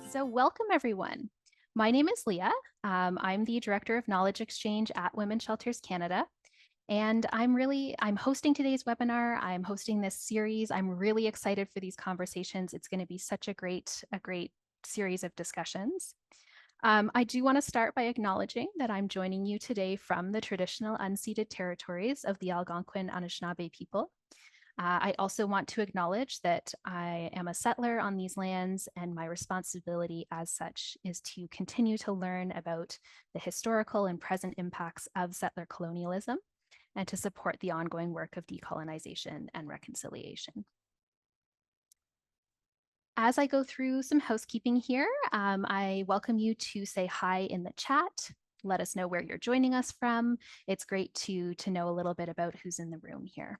So welcome everyone. My name is Leah. I'm the Director of Knowledge Exchange at Women's Shelters Canada. And I'm hosting today's webinar. I'm hosting this series. I'm really excited for these conversations. It's going to be such a great series of discussions. I do want to start by acknowledging that I'm joining you today from the traditional unceded territories of the Algonquin Anishinaabe people. I also want to acknowledge that I am a settler on these lands, and my responsibility as such is to continue to learn about the historical and present impacts of settler colonialism and to support the ongoing work of decolonization and reconciliation. As I go through some housekeeping here, I welcome you to say hi in the chat. Let us know where you're joining us from. It's great to know a little bit about who's in the room here.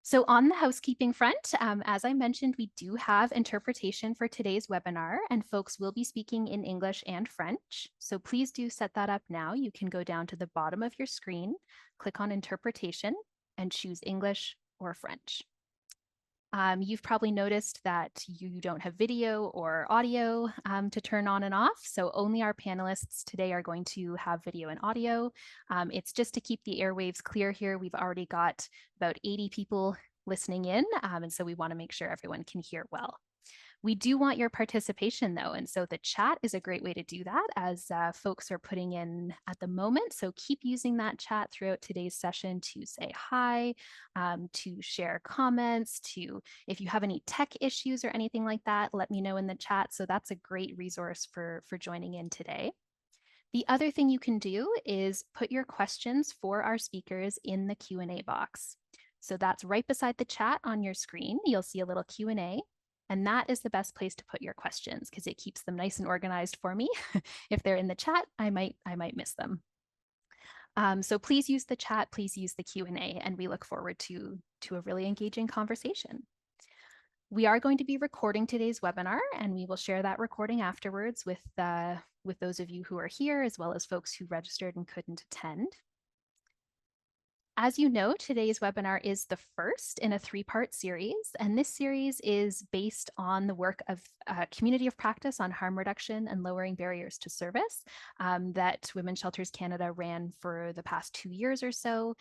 So on the housekeeping front, as I mentioned, we do have interpretation for today's webinar, and folks will be speaking in English and French. So please do set that up now. You can go down to the bottom of your screen, click on interpretation, and choose English or French. You've probably noticed that you don't have video or audio to turn on and off, so only our panelists today are going to have video and audio. It's just to keep the airwaves clear here. We've already got about 80 people listening in, and so we want to make sure everyone can hear well. We do want your participation though, and so the chat is a great way to do that as folks are putting in at the moment. So keep using that chat throughout today's session to say hi, to share comments, if you have any tech issues or anything like that, let me know in the chat. So that's a great resource for joining in today. The other thing you can do is put your questions for our speakers in the Q&A box. So that's right beside the chat on your screen. You'll see a little Q&A. And that is the best place to put your questions because it keeps them nice and organized for me. If they're in the chat, I might miss them. So please use the chat, please use the Q&A, and we look forward to a really engaging conversation. We are going to be recording today's webinar, and we will share that recording afterwards with those of you who are here, as well as folks who registered and couldn't attend. As you know, today's webinar is the first in a three-part series, and this series is based on the work of a community of practice on harm reduction and lowering barriers to service that Women's Shelters Canada ran for the past 2 years or so.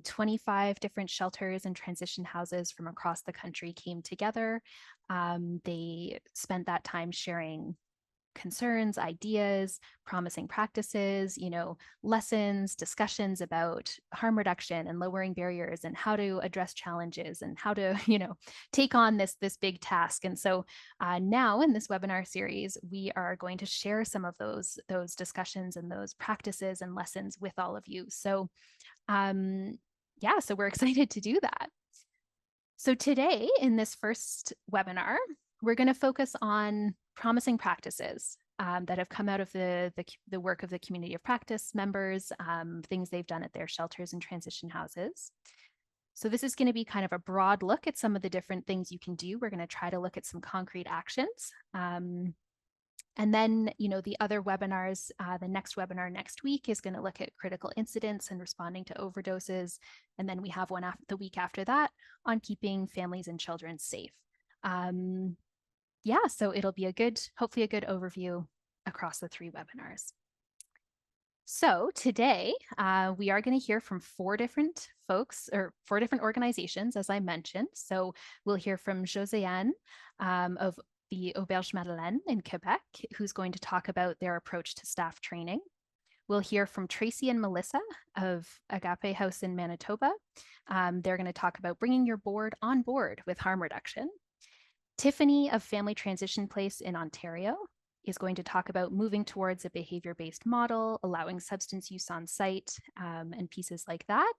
25 different shelters and transition houses from across the country came together. They spent that time sharing concerns, ideas, promising practices, lessons, discussions about harm reduction and lowering barriers and how to address challenges and how to, take on this big task. And so now in this webinar series, we are going to share some of those discussions and those practices and lessons with all of you. So yeah, so we're excited to do that. So today in this first webinar, we're going to focus on promising practices that have come out of the work of the community of practice members, things they've done at their shelters and transition houses. So this is going to be kind of a broad look at some of the different things you can do. We're going to try to look at some concrete actions. And then, the other webinars, the next webinar next week is going to look at critical incidents and responding to overdoses. And then we have one the week after that on keeping families and children safe. Yeah, so it'll be hopefully a good overview across the 3 webinars. So today we are going to hear from 4 different folks or 4 different organizations, as I mentioned. So we'll hear from Josée-Anne of the Auberge Madeleine in Quebec, who's going to talk about their approach to staff training. We'll hear from Tracy and Melissa of Agape House in Manitoba. They're going to talk about bringing your board on board with harm reduction. Tiffany of Family Transition Place in Ontario is going to talk about moving towards a behavior-based model, allowing substance use on site, and pieces like that.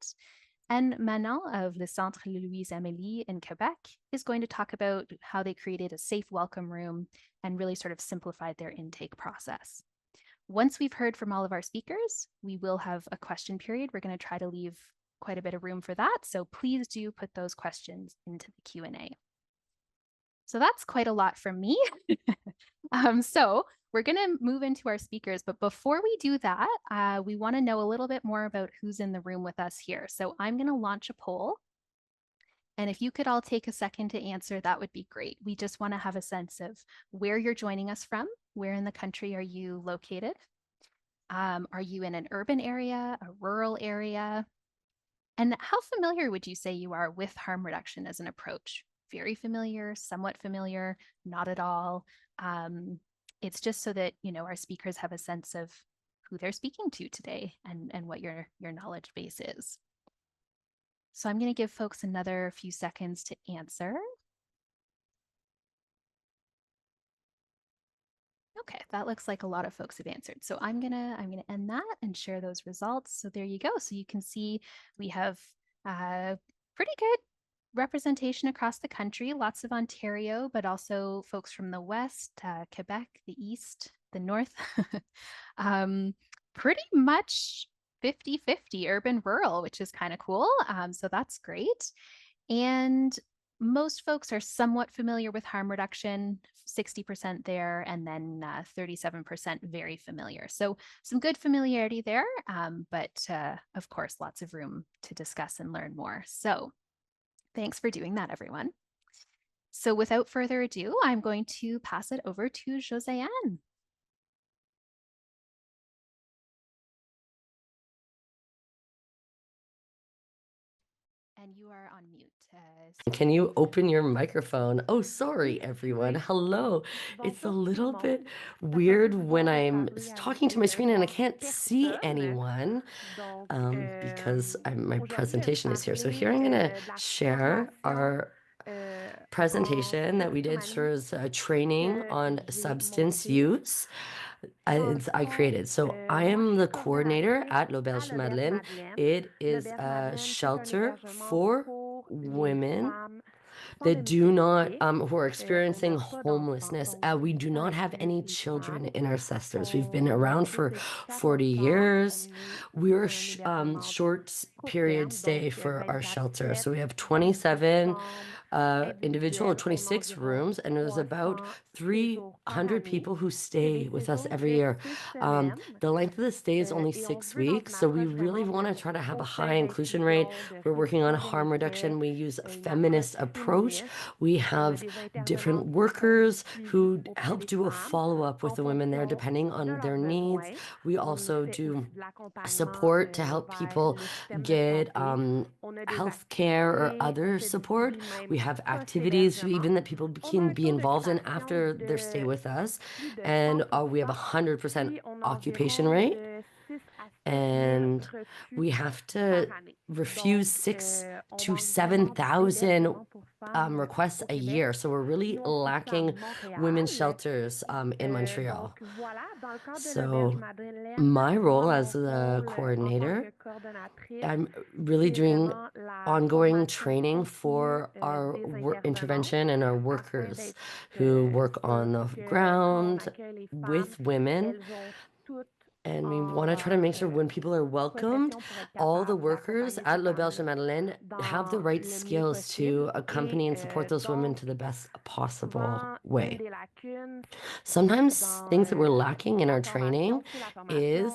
And Manon of the Centre Louise-Amélie in Quebec is going to talk about how they created a safe welcome room and really sort of simplified their intake process. Once we've heard from all of our speakers, we will have a question period. We're going to try to leave quite a bit of room for that. So please do put those questions into the Q&A. So that's quite a lot from me. So we're going to move into our speakers, but before we do that, we want to know a little bit more about who's in the room with us here. So I'm going to launch a poll, And if you could all take a second to answer, that would be great. We just want to have a sense of where you're joining us from. Where in the country are you located? Are you in an urban area, a rural area? And how familiar would you say you are with harm reduction as an approach? Very familiar, somewhat familiar, not at all. It's just so that our speakers have a sense of who they're speaking to today and what your knowledge base is. So I'm going to give folks another few seconds to answer. Okay, that looks like a lot of folks have answered. So I'm gonna end that and share those results. So there you go. So you can see we have pretty good representation across the country, lots of Ontario, but also folks from the West, Quebec, the East, the North. Pretty much 50-50 urban rural, which is kind of cool. So that's great. And most folks are somewhat familiar with harm reduction, 60% there, and then 37% very familiar. So some good familiarity there, but of course, lots of room to discuss and learn more. So thanks for doing that, everyone. So without further ado, I'm going to pass it over to Josée-Anne. And you are on mute. Can you open your microphone? Oh, sorry, everyone. Hello. It's a little bit weird when I'm talking to my screen and I can't see anyone because my presentation is here. So here I'm going to share our presentation that we did for a training on substance use. I created. So I am the coordinator at L'Auberge Madeleine. It is a shelter for women that do not who are experiencing homelessness. We do not have any children in our centers. We've been around for 40 years. We're short period stay for our shelter. So we have 27 individual or 26 rooms, and there's about 300 people who stay with us every year. The length of the stay is only 6 weeks, so we really want to try to have a high inclusion rate. We're working on harm reduction. We use a feminist approach. We have different workers who help do a follow-up with the women there depending on their needs. We also do support to help people get health care or other support. We have activities even that people can be involved in after their stay with us. And we have 100% occupation rate. And we have to refuse 6,000 to 7,000 requests a year. So we're really lacking women's shelters in Montreal. So my role as the coordinator, I'm really doing ongoing training for our intervention and our workers who work on the ground with women. And we want to try to make sure when people are welcomed, all the workers at L'Auberge de Madeleine have the right skills to accompany and support those women to the best possible way. Sometimes things that we're lacking in our training is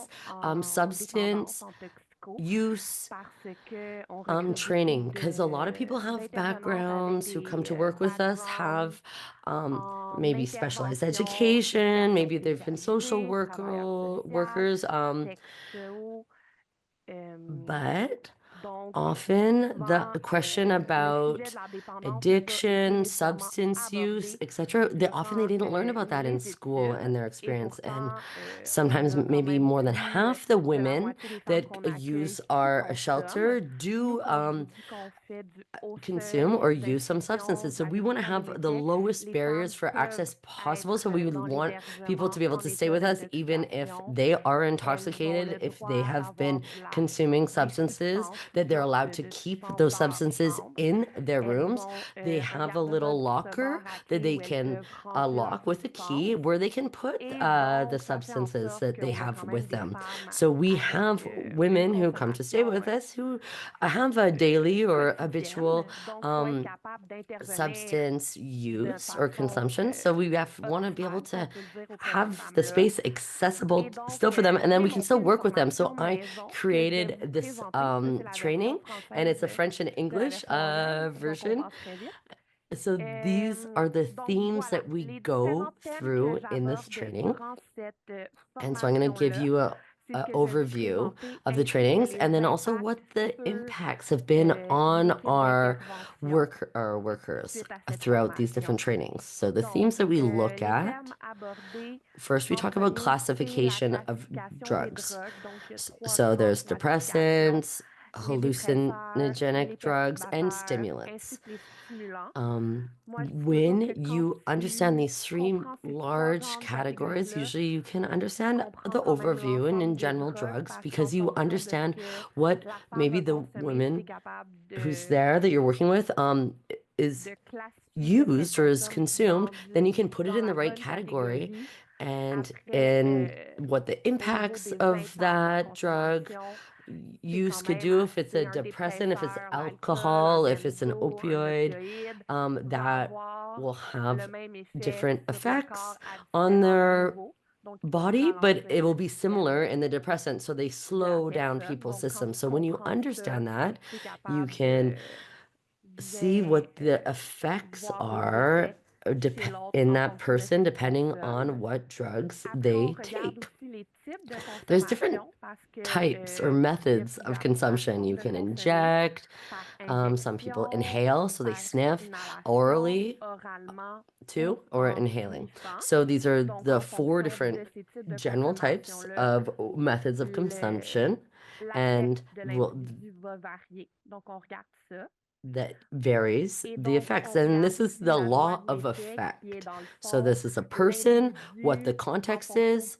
substance use training, because a lot of people have backgrounds who come to work with us have maybe specialized education, maybe they've been social workers, but often the question about addiction, substance use, etc., they didn't learn about that in school and their experience. And sometimes maybe more than half the women that use our shelter do consume or use some substances. So we want to have the lowest barriers for access possible. So we would want people to be able to stay with us even if they are intoxicated, if they have been consuming substances, that they're allowed to keep those substances in their rooms. They have a little locker that they can lock with a key where they can put the substances that they have with them. So we have women who come to stay with us who have a daily or habitual substance use or consumption. So we want to be able to have the space accessible still for them, and then we can still work with them. So I created this training, and it's a French and English version. So these are the themes that we go through in this training. And so I'm going to give you a overview of the trainings and then also what the impacts have been on our workers throughout these different trainings. So the themes that we look at, first we talk about classification of drugs. So there's depressants, hallucinogenic drugs, and stimulants. When you understand these three large categories, usually you can understand the overview and in general drugs because you understand what maybe the woman who's there that you're working with is used or is consumed, then you can put it in the right category and in what the impacts of that drug use could do if it's a depressant, if it's alcohol, if it's an opioid, that will have different effects on their body, but it will be similar in the depressant. So they slow down people's systems. So when you understand that, you can see what the effects are in that person depending on what drugs they take. There's different types or methods of consumption. You can inject, some people inhale, so they sniff orally too, or inhaling. So these are the four different general types of methods of consumption, and that varies the effects. And this is the law of effect. So this is a person, what the context is,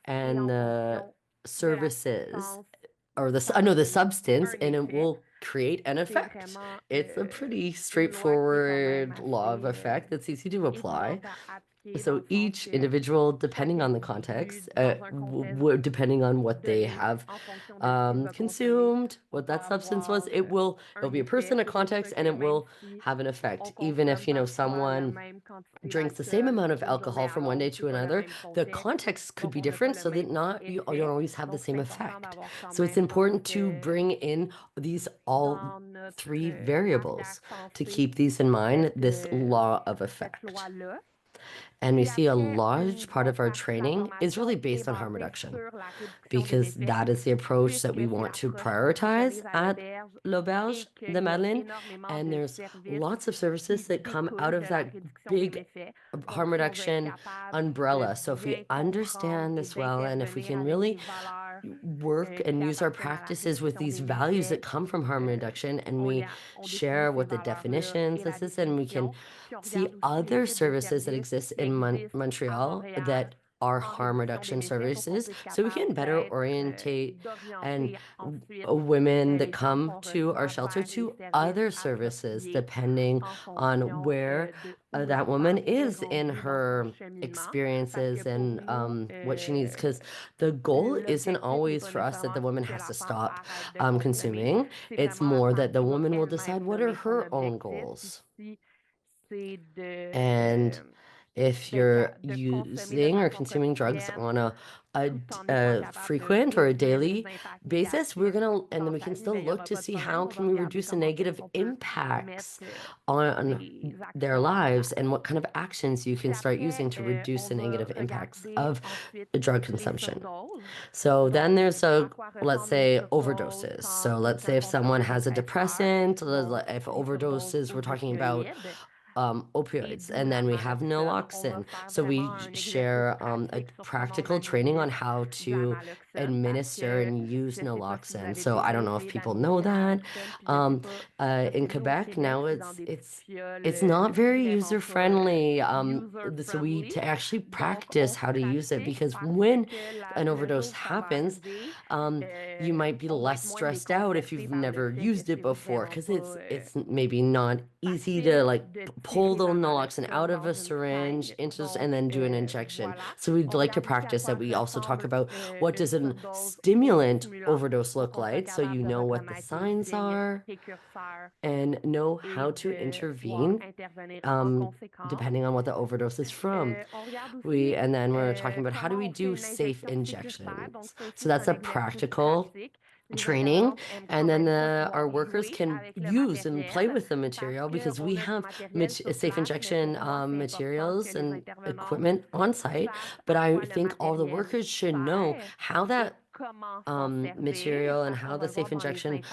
and the services or the substance, and it will create an effect. It's a pretty straightforward law of effect that's easy to apply. So each individual, depending on the context, depending on what they have consumed, what that substance was, it'll be a person, a context, and it will have an effect. Even if, someone drinks the same amount of alcohol from one day to another, the context could be different, so that not you don't always have the same effect. So it's important to bring in these all three variables to keep these in mind, this law of effect. And we see a large part of our training is really based on harm reduction because that is the approach that we want to prioritize at L'Auberge de Madeleine. And there's lots of services that come out of that big harm reduction umbrella. So if we understand this well, and if we can really work and use our practices with these values that come from harm reduction, and we share what the definitions this is, and we can see other services that exist in Montreal that are harm reduction services, so we can better orientate and women that come to our shelter to other services depending on where that woman is in her experiences and what she needs. Because the goal isn't always for us that the woman has to stop consuming. It's more that the woman will decide what are her own goals. And if you're using or consuming drugs on a frequent or a daily basis, and then we can still look to see how can we reduce the negative impacts on their lives and what kind of actions you can start using to reduce the negative impacts of drug consumption. So then let's say overdoses. So let's say if someone has a depressant, if overdoses, we're talking about opioids, and then we have naloxone. So we share a practical training on how to administer and use naloxone. So I don't know if people know that. In Quebec now, it's not very user friendly. So we to actually practice how to use it because when an overdose happens, you might be less stressed out if you've never used it before because it's maybe not easy to like pull the naloxone out of a syringe and then do an injection. So we'd like to practice that. We also talk about what does a stimulant overdose look like, so you know what the signs are and know how to intervene depending on what the overdose is from. And then we're talking about how do we do safe injections. So that's a practical training, and then our workers can use and play with the material because we have safe injection materials and equipment on site. But I think all the workers should know how that material and how the safe injection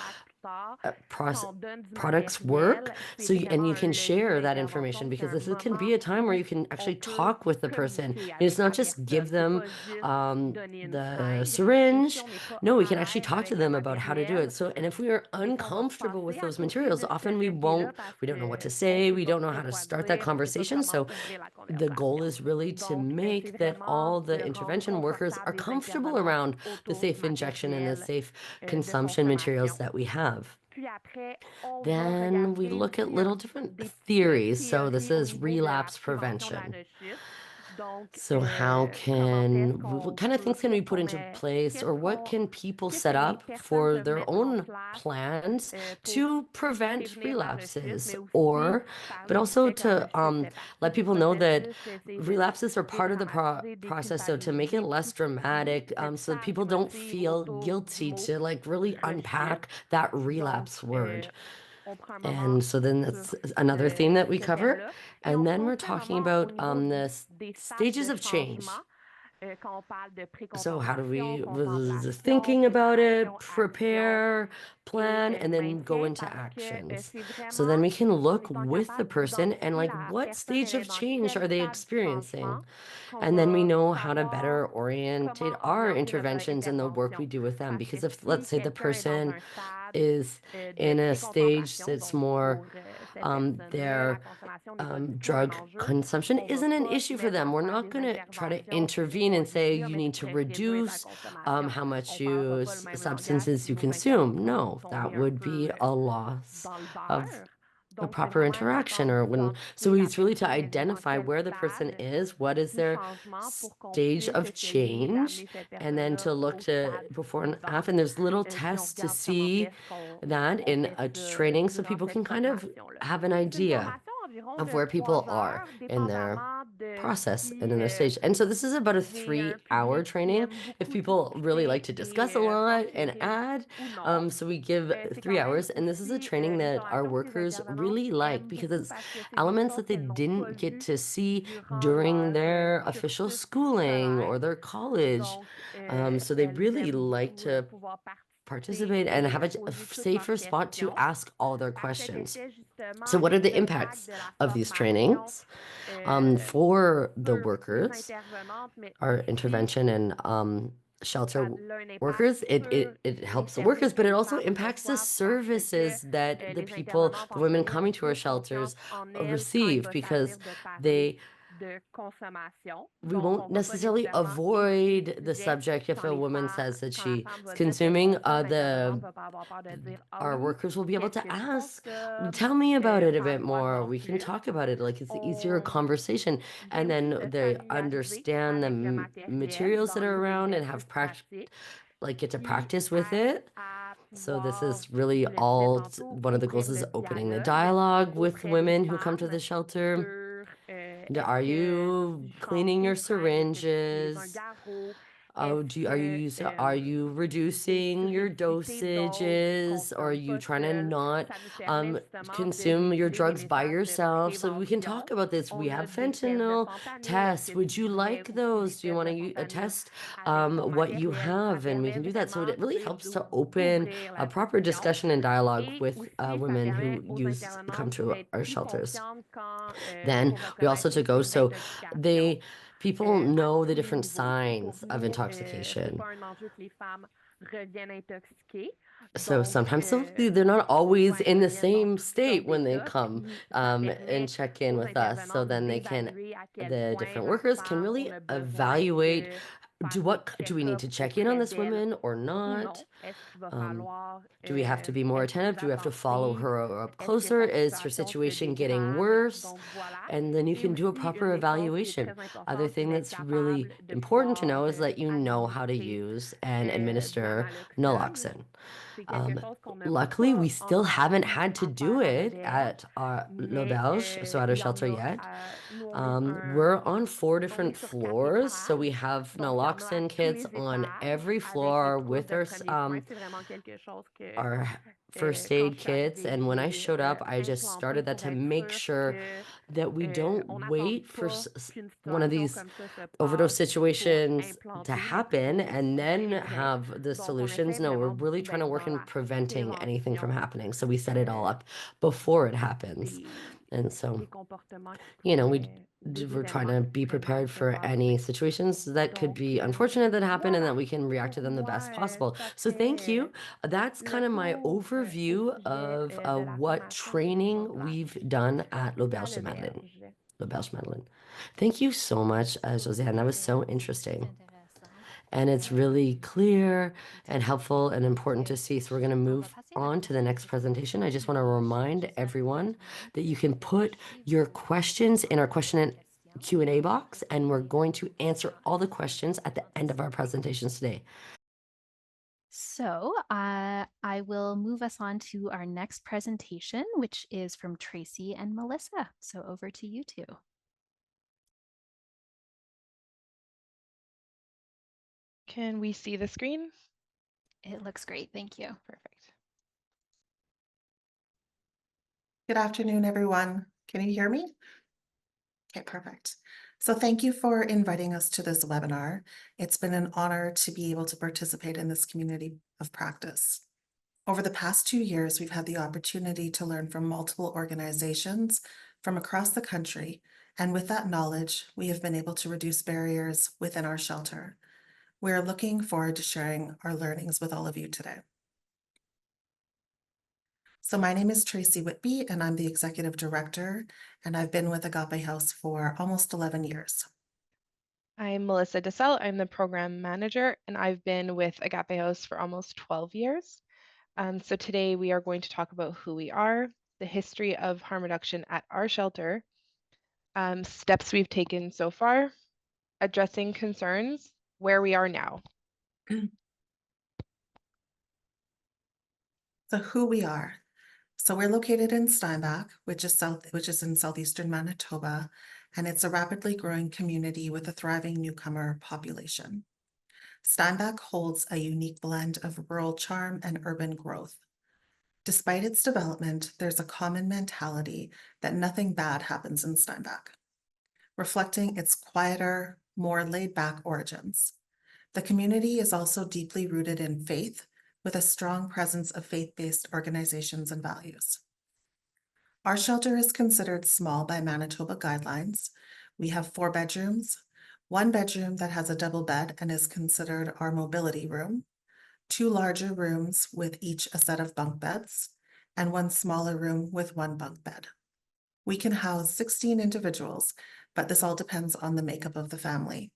process products work, and you can share that information because can be a time where you can actually talk with the person. And it's not just give them the syringe. No, we can actually talk to them about how to do it. So, and if we are uncomfortable with those materials, often we don't know what to say, we don't know how to start that conversation. So the goal is really to make that all the intervention workers are comfortable around the safe injection and the safe consumption materials that we have. Then we look at little different theories. So this is relapse prevention. So what kind of things can we put into place, or what can people set up for their own plans to prevent relapses, but also to let people know that relapses are part of the process. So to make it less dramatic, so that people don't feel guilty to like really unpack that relapse word. And so then that's another theme that we cover. And then we're talking about stages of change. So how do we thinking about it, prepare, plan, and then go into actions. So then we can look with the person and like what stage of change are they experiencing? And then we know how to better orientate our interventions and the work we do with them. Because if, let's say, the person is in a stage that's more their drug consumption isn't an issue for them. We're not going to try to intervene and say you need to reduce how much substances you consume. No, that would be a loss of a proper interaction or when so it's really to identify where the person is, what is their stage of change, and then to look to before and after. And there's little tests to see that in a training so people can kind of have an idea of where people are in their process and in their stage. And so this is about a 3 hour training if people really like to discuss a lot and add. So we give 3 hours, and this is a training that our workers really like because it's elements that they didn't get to see during their official schooling or their college. So they really like to participate and have a safer spot to ask all their questions. So, what are the impacts of these trainings for the workers, our intervention and shelter workers? It helps the workers, but it also impacts the services that the women coming to our shelters receive because they we won't necessarily avoid the subject if a woman says that she is consuming the our workers will be able to ask, tell me about it a bit more. We can talk about it like it's easier conversation, and then they understand the materials that are around and have get to practice with it. So this is really one of the goals is opening the dialogue with women who come to the shelter. Are you cleaning your syringes? Are you reducing your dosages? Or are you trying to not consume your drugs by yourself? So we can talk about this. We have fentanyl tests. Would you like those? Do you want to test what you have? And we can do that. So it really helps to open a proper discussion and dialogue with women who come to our shelters. Then we also to go so they people know the different signs of intoxication. So sometimes they're not always in the same state when they come and check in with us. So then the different workers can really evaluate do we need to check in on this woman or not? Um, do we have to be more attentive? Do we have to follow her up closer? Is her situation getting worse? And then you can do a proper evaluation. Other thing that's really important to know is that you know how to use and administer naloxone. Um, Luckily, we still haven't had to do it at our L'Auberge, so at our shelter yet. We're on 4 different floors, so we have naloxone kits on every floor with our first aid kits. And when I showed up, I just started that to make sure that we don't wait for one of these overdose situations to happen and then have the solutions. No, we're really trying to work in preventing anything from happening. So we set it all up before it happens. And so, we're trying to be prepared for any situations that could be unfortunate that happen and that we can react to them the best possible. So thank you. That's kind of my overview of what training we've done at L'Auberge de Madeleine. L'Auberge Madeleine. Thank you so much, Josée-Anne. That was so interesting. And it's really clear and helpful and important to see. So we're going to move on to the next presentation. I just want to remind everyone that you can put your questions in our question and Q&A box, and we're going to answer all the questions at the end of our presentations today. So I will move us on to our next presentation, which is from Tracy and Melissa. So over to you two. Can we see the screen? It looks great. Thank you. Perfect. Good afternoon, everyone. Can you hear me? Okay, perfect. So thank you for inviting us to this webinar. It's been an honor to be able to participate in this community of practice. Over the past 2 years, we've had the opportunity to learn from multiple organizations from across the country. And with that knowledge, we have been able to reduce barriers within our shelter. We're looking forward to sharing our learnings with all of you today. So my name is Tracy Whitby, and I'm the Executive Director, and I've been with Agape House for almost 11 years. I'm Melissa Decelles. I'm the Program Manager, and I've been with Agape House for almost 12 years. So today we are going to talk about who we are, the history of harm reduction at our shelter, steps we've taken so far, addressing concerns, where we are now. So who we are. So we're located in Steinbach, which is in southeastern Manitoba, and it's a rapidly growing community with a thriving newcomer population. Steinbach holds a unique blend of rural charm and urban growth. Despite its development, there's a common mentality that nothing bad happens in Steinbach, reflecting its quieter, more laid-back origins. The community is also deeply rooted in faith, with a strong presence of faith-based organizations and values. Our shelter is considered small by Manitoba guidelines. We have 4 bedrooms, 1 bedroom that has a double bed and is considered our mobility room, 2 larger rooms with each a set of bunk beds, and 1 smaller room with 1 bunk bed. We can house 16 individuals, but this all depends on the makeup of the family.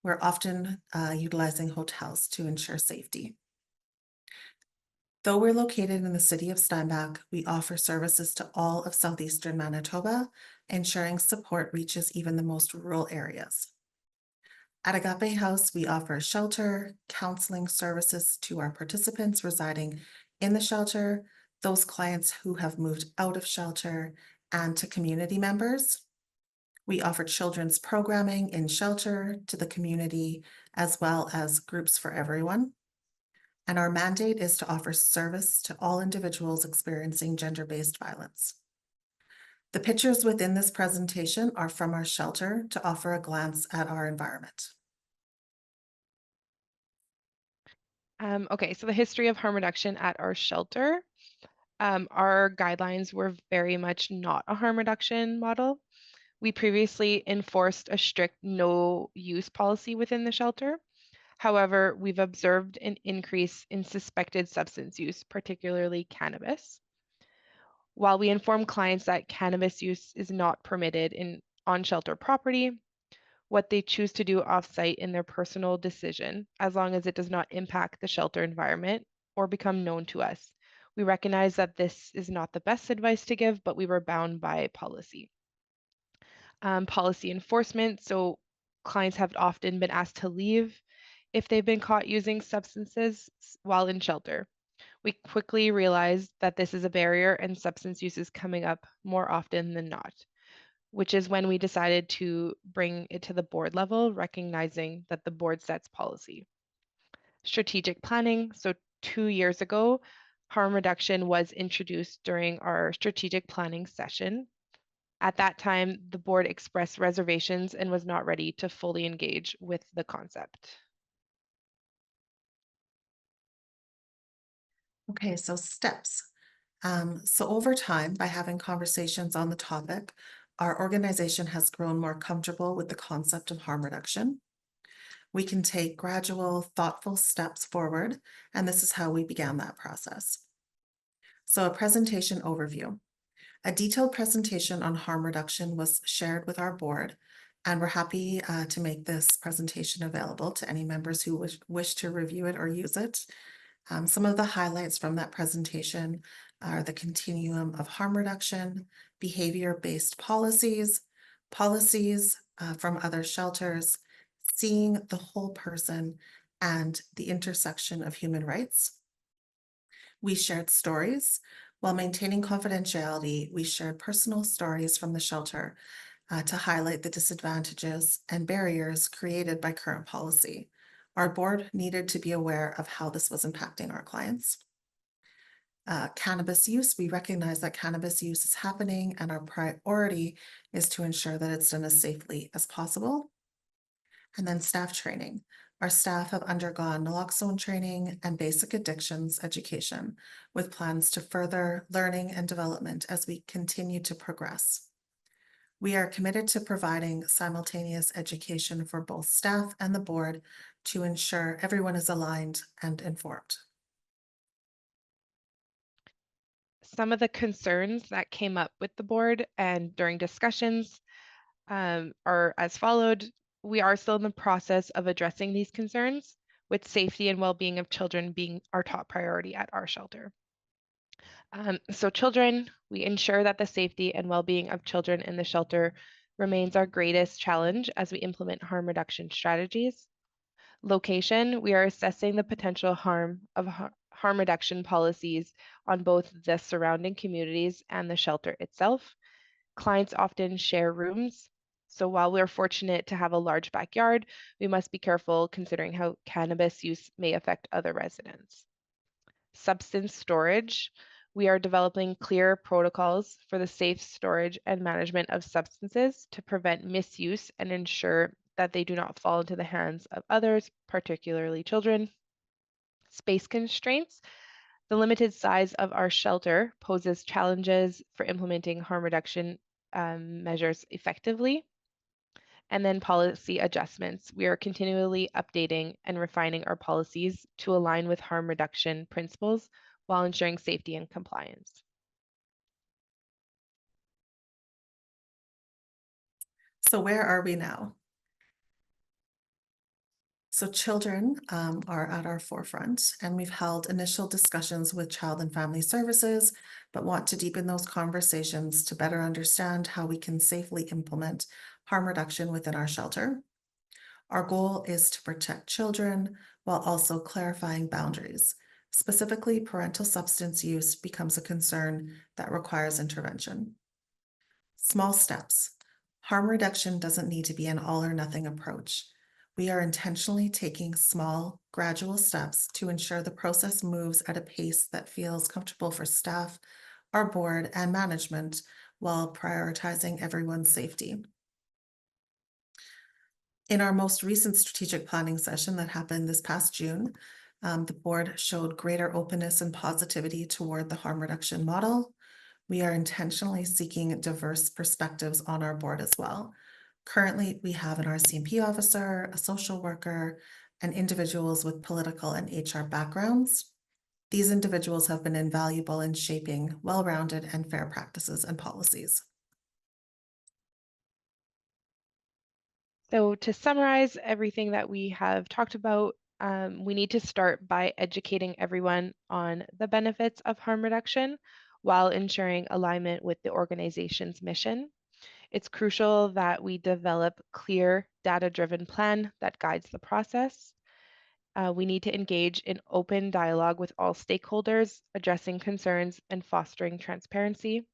We're often utilizing hotels to ensure safety. Though we're located in the city of Steinbach, we offer services to all of southeastern Manitoba, ensuring support reaches even the most rural areas. At Agape House, we offer shelter, counseling services to our participants residing in the shelter, those clients who have moved out of shelter, and to community members. We offer children's programming in shelter to the community, as well as groups for everyone. And our mandate is to offer service to all individuals experiencing gender-based violence. The pictures within this presentation are from our shelter to offer a glance at our environment. Okay, so the history of harm reduction at our shelter. Our guidelines were very much not a harm reduction model. We previously enforced a strict no use policy within the shelter. However, we've observed an increase in suspected substance use, particularly cannabis. While we inform clients that cannabis use is not permitted on shelter property, what they choose to do off-site in their personal decision, as long as it does not impact the shelter environment or become known to us. We recognize that this is not the best advice to give, but we were bound by policy. Policy enforcement, so clients have often been asked to leave if they've been caught using substances while in shelter. We quickly realized that this is a barrier and substance use is coming up more often than not, which is when we decided to bring it to the board level, recognizing that the board sets policy. Strategic planning. So 2 years ago, harm reduction was introduced during our strategic planning session. At that time, the board expressed reservations and was not ready to fully engage with the concept. Okay, so steps. So over time, by having conversations on the topic, our organization has grown more comfortable with the concept of harm reduction. We can take gradual, thoughtful steps forward, and this is how we began that process. So a presentation overview. A detailed presentation on harm reduction was shared with our board, and we're happy to make this presentation available to any members who wish to review it or use it. Some of the highlights from that presentation are the continuum of harm reduction, behavior-based policies, policies from other shelters, seeing the whole person, and the intersection of human rights. We shared stories. While maintaining confidentiality, we shared personal stories from the shelter to highlight the disadvantages and barriers created by current policy. Our board needed to be aware of how this was impacting our clients. Cannabis use, we recognize that cannabis use is happening and our priority is to ensure that it's done as safely as possible. And then staff training. Our staff have undergone naloxone training and basic addictions education with plans to further learning and development as we continue to progress. We are committed to providing simultaneous education for both staff and the board to ensure everyone is aligned and informed. Some of the concerns that came up with the board and during discussions are as followed. We are still in the process of addressing these concerns, with safety and well-being of children being our top priority at our shelter. So children, we ensure that the safety and well-being of children in the shelter remains our greatest challenge as we implement harm reduction strategies. Location, we are assessing the potential harm of harm reduction policies on both the surrounding communities and the shelter itself. Clients often share rooms. So while we're fortunate to have a large backyard, we must be careful considering how cannabis use may affect other residents. Substance storage, we are developing clear protocols for the safe storage and management of substances to prevent misuse and ensure that they do not fall into the hands of others, particularly children. Space constraints, the limited size of our shelter poses challenges for implementing harm reduction measures effectively. And then policy adjustments. We are continually updating and refining our policies to align with harm reduction principles while ensuring safety and compliance. So where are we now? So children are at our forefront, and we've held initial discussions with Child and Family Services, but want to deepen those conversations to better understand how we can safely implement harm reduction within our shelter. Our goal is to protect children while also clarifying boundaries. Specifically, parental substance use becomes a concern that requires intervention. Small steps. Harm reduction doesn't need to be an all or nothing approach. We are intentionally taking small, gradual steps to ensure the process moves at a pace that feels comfortable for staff, our board, and management while prioritizing everyone's safety. In our most recent strategic planning session that happened this past June, the board showed greater openness and positivity toward the harm reduction model. We are intentionally seeking diverse perspectives on our board as well. Currently, we have an RCMP officer, a social worker, and individuals with political and HR backgrounds. These individuals have been invaluable in shaping well-rounded and fair practices and policies. So to summarize everything that we have talked about, we need to start by educating everyone on the benefits of harm reduction while ensuring alignment with the organization's mission. It's crucial that we develop clear data-driven plan that guides the process. We need to engage in open dialogue with all stakeholders, addressing concerns and fostering transparency.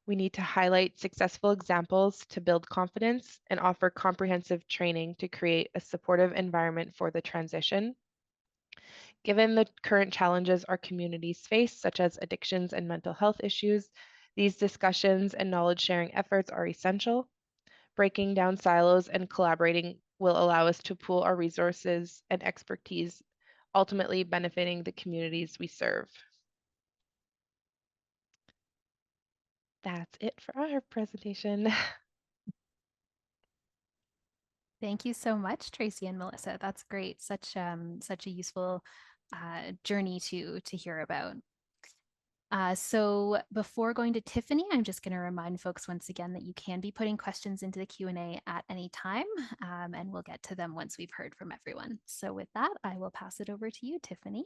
We need to highlight successful examples to build confidence and offer comprehensive training to create a supportive environment for the transition. Given the current challenges our communities face, such as addictions and mental health issues, these discussions and knowledge sharing efforts are essential. Breaking down silos and collaborating will allow us to pool our resources and expertise, ultimately benefiting the communities we serve. That's it for our presentation. Thank you so much, Tracy and Melissa. That's great. Such a useful journey to hear about. So before going to Tiffany, I'm just going to remind folks once again that you can be putting questions into the Q&A at any time, and we'll get to them once we've heard from everyone. So with that, I will pass it over to you, Tiffany.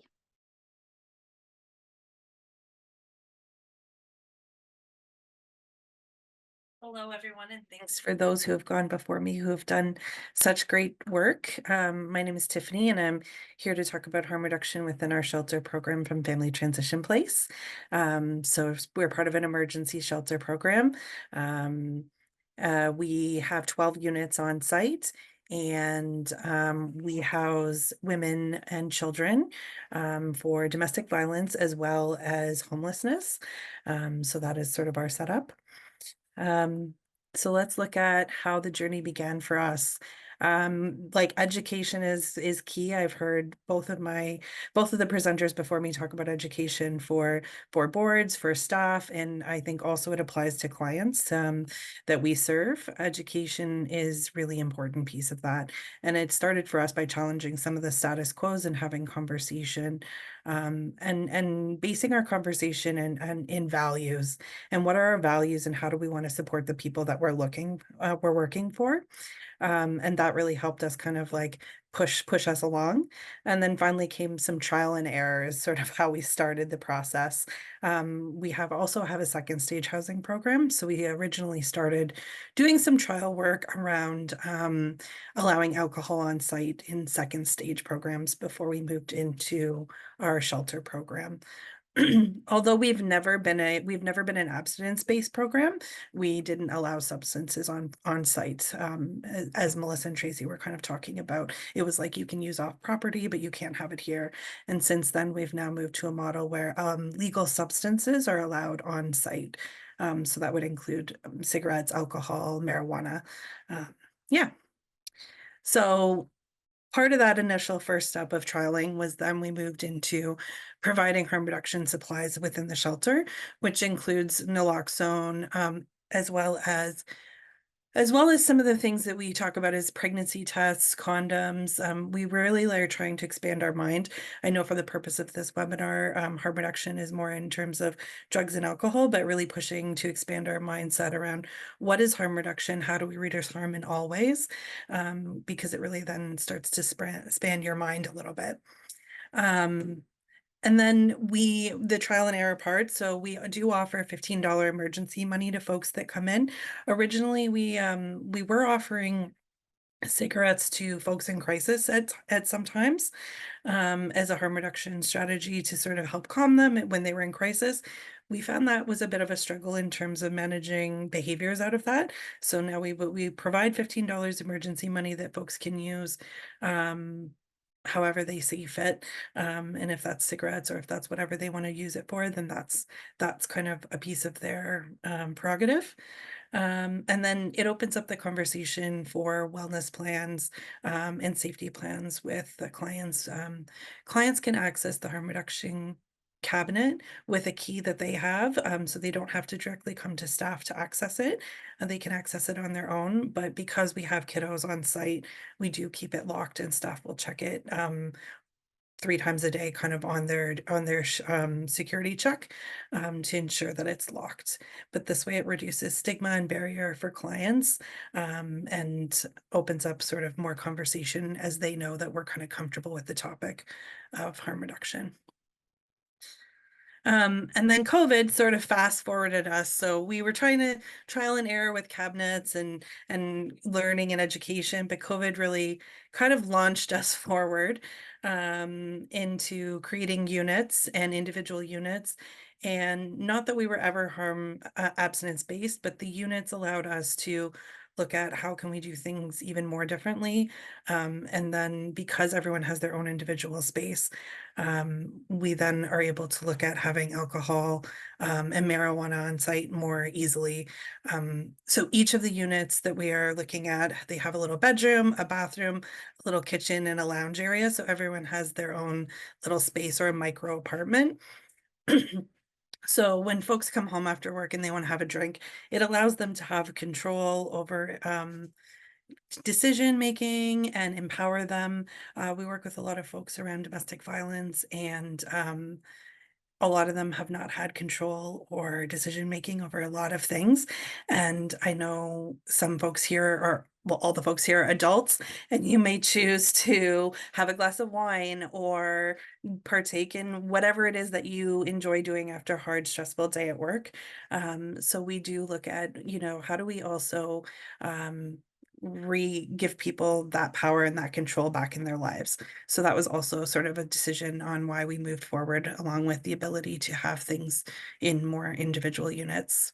Hello, everyone, and thanks for those who have gone before me who have done such great work. My name is Tiffany, and I'm here to talk about harm reduction within our shelter program from Family Transition Place. So we're part of an emergency shelter program. We have 12 units on site, and we house women and children for domestic violence as well as homelessness. So that is sort of our setup. So let's look at how the journey began for us. Like education is key. I've heard both of the presenters before me talk about education for boards, for staff, and I think also it applies to clients that we serve. Education is really important piece of that. And it started for us by challenging some of the status quos and having conversation and basing our conversation in values. And what are our values and how do we want to support the people that we're working for? And that really helped us kind of like push us along. And then finally came some trial and error is sort of how we started the process. We also have a second stage housing program. So we originally started doing some trial work around allowing alcohol on site in second stage programs before we moved into our shelter program. Although we've never been an abstinence-based program, we didn't allow substances on site. As Melissa and Tracy were kind of talking about, it was like you can use off property, but you can't have it here. And since then, we've now moved to a model where legal substances are allowed on site. So that would include cigarettes, alcohol, marijuana. Yeah. So part of that initial first step of trialing was then we moved into providing harm reduction supplies within the shelter, which includes naloxone, as well as some of the things that we talk about as pregnancy tests, condoms. We really are trying to expand our mind. I know for the purpose of this webinar, harm reduction is more in terms of drugs and alcohol, but really pushing to expand our mindset around what is harm reduction, how do we reduce harm in all ways, because it really then starts to span your mind a little bit. And then the trial and error part. So we do offer $15 emergency money to folks that come in. Originally, we were offering cigarettes to folks in crisis at some times as a harm reduction strategy to sort of help calm them when they were in crisis. We found that was a bit of a struggle in terms of managing behaviors out of that. So now we provide $15 emergency money that folks can use however they see fit. And if that's cigarettes or if that's whatever they want to use it for, then that's kind of a piece of their prerogative. And then it opens up the conversation for wellness plans and safety plans with the clients. Clients can access the harm reduction cabinet with a key that they have, so they don't have to directly come to staff to access it, and they can access it on their own. But because we have kiddos on site, we do keep it locked, and staff will check it 3 times a day, kind of on their security check to ensure that it's locked. But this way it reduces stigma and barrier for clients and opens up sort of more conversation as they know that we're kind of comfortable with the topic of harm reduction. And then COVID sort of fast forwarded us. So we were trying to trial and error with cabinets and learning and education, but COVID really kind of launched us forward into creating units and individual units. And not that we were ever harm abstinence based, but the units allowed us to look at how can we do things even more differently. And then because everyone has their own individual space, we then are able to look at having alcohol and marijuana on site more easily. So each of the units that we are looking at, they have a little bedroom, a bathroom, a little kitchen, and a lounge area. So everyone has their own little space or a micro apartment. So when folks come home after work and they want to have a drink, it allows them to have control over decision making and empower them. We work with a lot of folks around domestic violence, and a lot of them have not had control or decision making over a lot of things. And I know some folks here are, well, all the folks here are adults, and you may choose to have a glass of wine or partake in whatever it is that you enjoy doing after a hard, stressful day at work. So we do look at, you know, how do we also give people that power and that control back in their lives. So that was also sort of a decision on why we moved forward, along with the ability to have things in more individual units.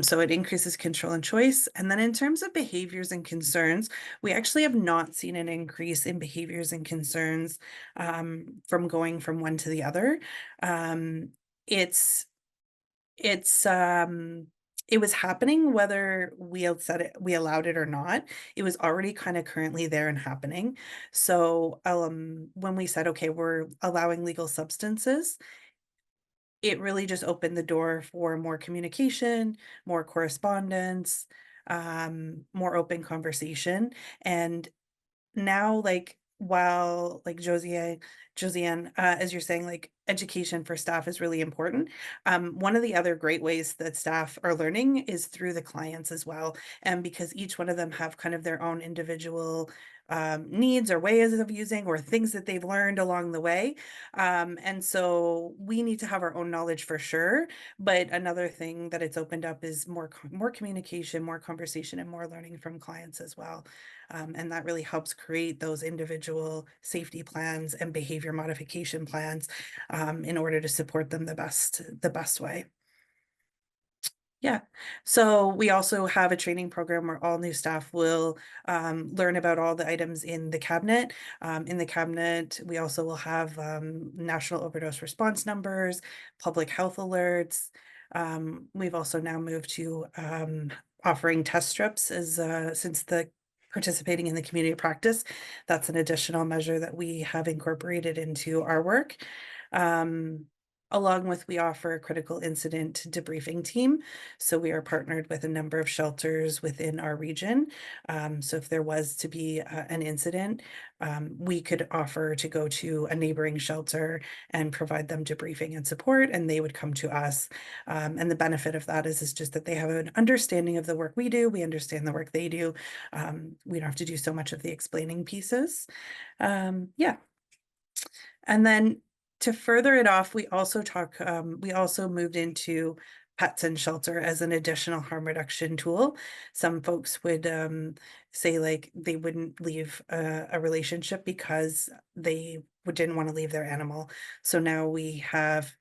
So it increases control and choice. And then in terms of behaviors and concerns, we actually have not seen an increase in behaviors and concerns from going from one to the other. It's it's it was happening whether we had said it, we allowed it or not. It was already kind of currently there and happening. So when we said, okay, we're allowing legal substances, it really just opened the door for more communication, more correspondence, more open conversation. And now, like, while like Josée-Anne, as you're saying, like education for staff is really important. One of the other great ways that staff are learning is through the clients as well. And because each one of them have kind of their own individual needs or ways of using or things that they've learned along the way. And so we need to have our own knowledge for sure. But another thing that it's opened up is more communication, more conversation, and more learning from clients as well. And that really helps create those individual safety plans and behavior modification plans in order to support them the best way. Yeah. So we also have a training program where all new staff will learn about all the items in the cabinet. In the cabinet, we also will have national overdose response numbers, public health alerts. We've also now moved to offering test strips as since the participating in the community practice. That's an additional measure that we have incorporated into our work. Along with, we offer a critical incident debriefing team. So we are partnered with a number of shelters within our region. So if there was to be an incident, we could offer to go to a neighboring shelter and provide them debriefing and support, and they would come to us. And the benefit of that is just that they have an understanding of the work we do. We understand the work they do. We don't have to do so much of the explaining pieces. Yeah. And then to further it off, we also moved into pets and shelter as an additional harm reduction tool. Some folks would say like they wouldn't leave a relationship because they didn't want to leave their animal. So now we have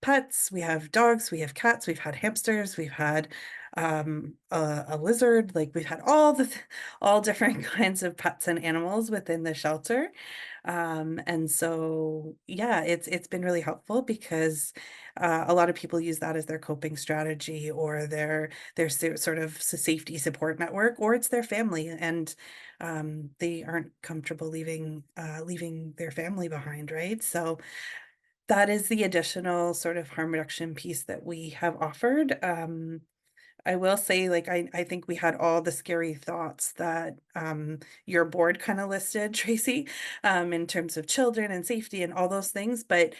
pets, we have dogs, we have cats, we've had hamsters, we've had a lizard, like we've had all different kinds of pets and animals within the shelter. And so, yeah, it's been really helpful because a lot of people use that as their coping strategy or their sort of safety support network, or it's their family, and they aren't comfortable leaving their family behind, right? So that is the additional sort of harm reduction piece that we have offered. I will say, like, I think we had all the scary thoughts that your board kind of listed, Tracy, in terms of children and safety and all those things. But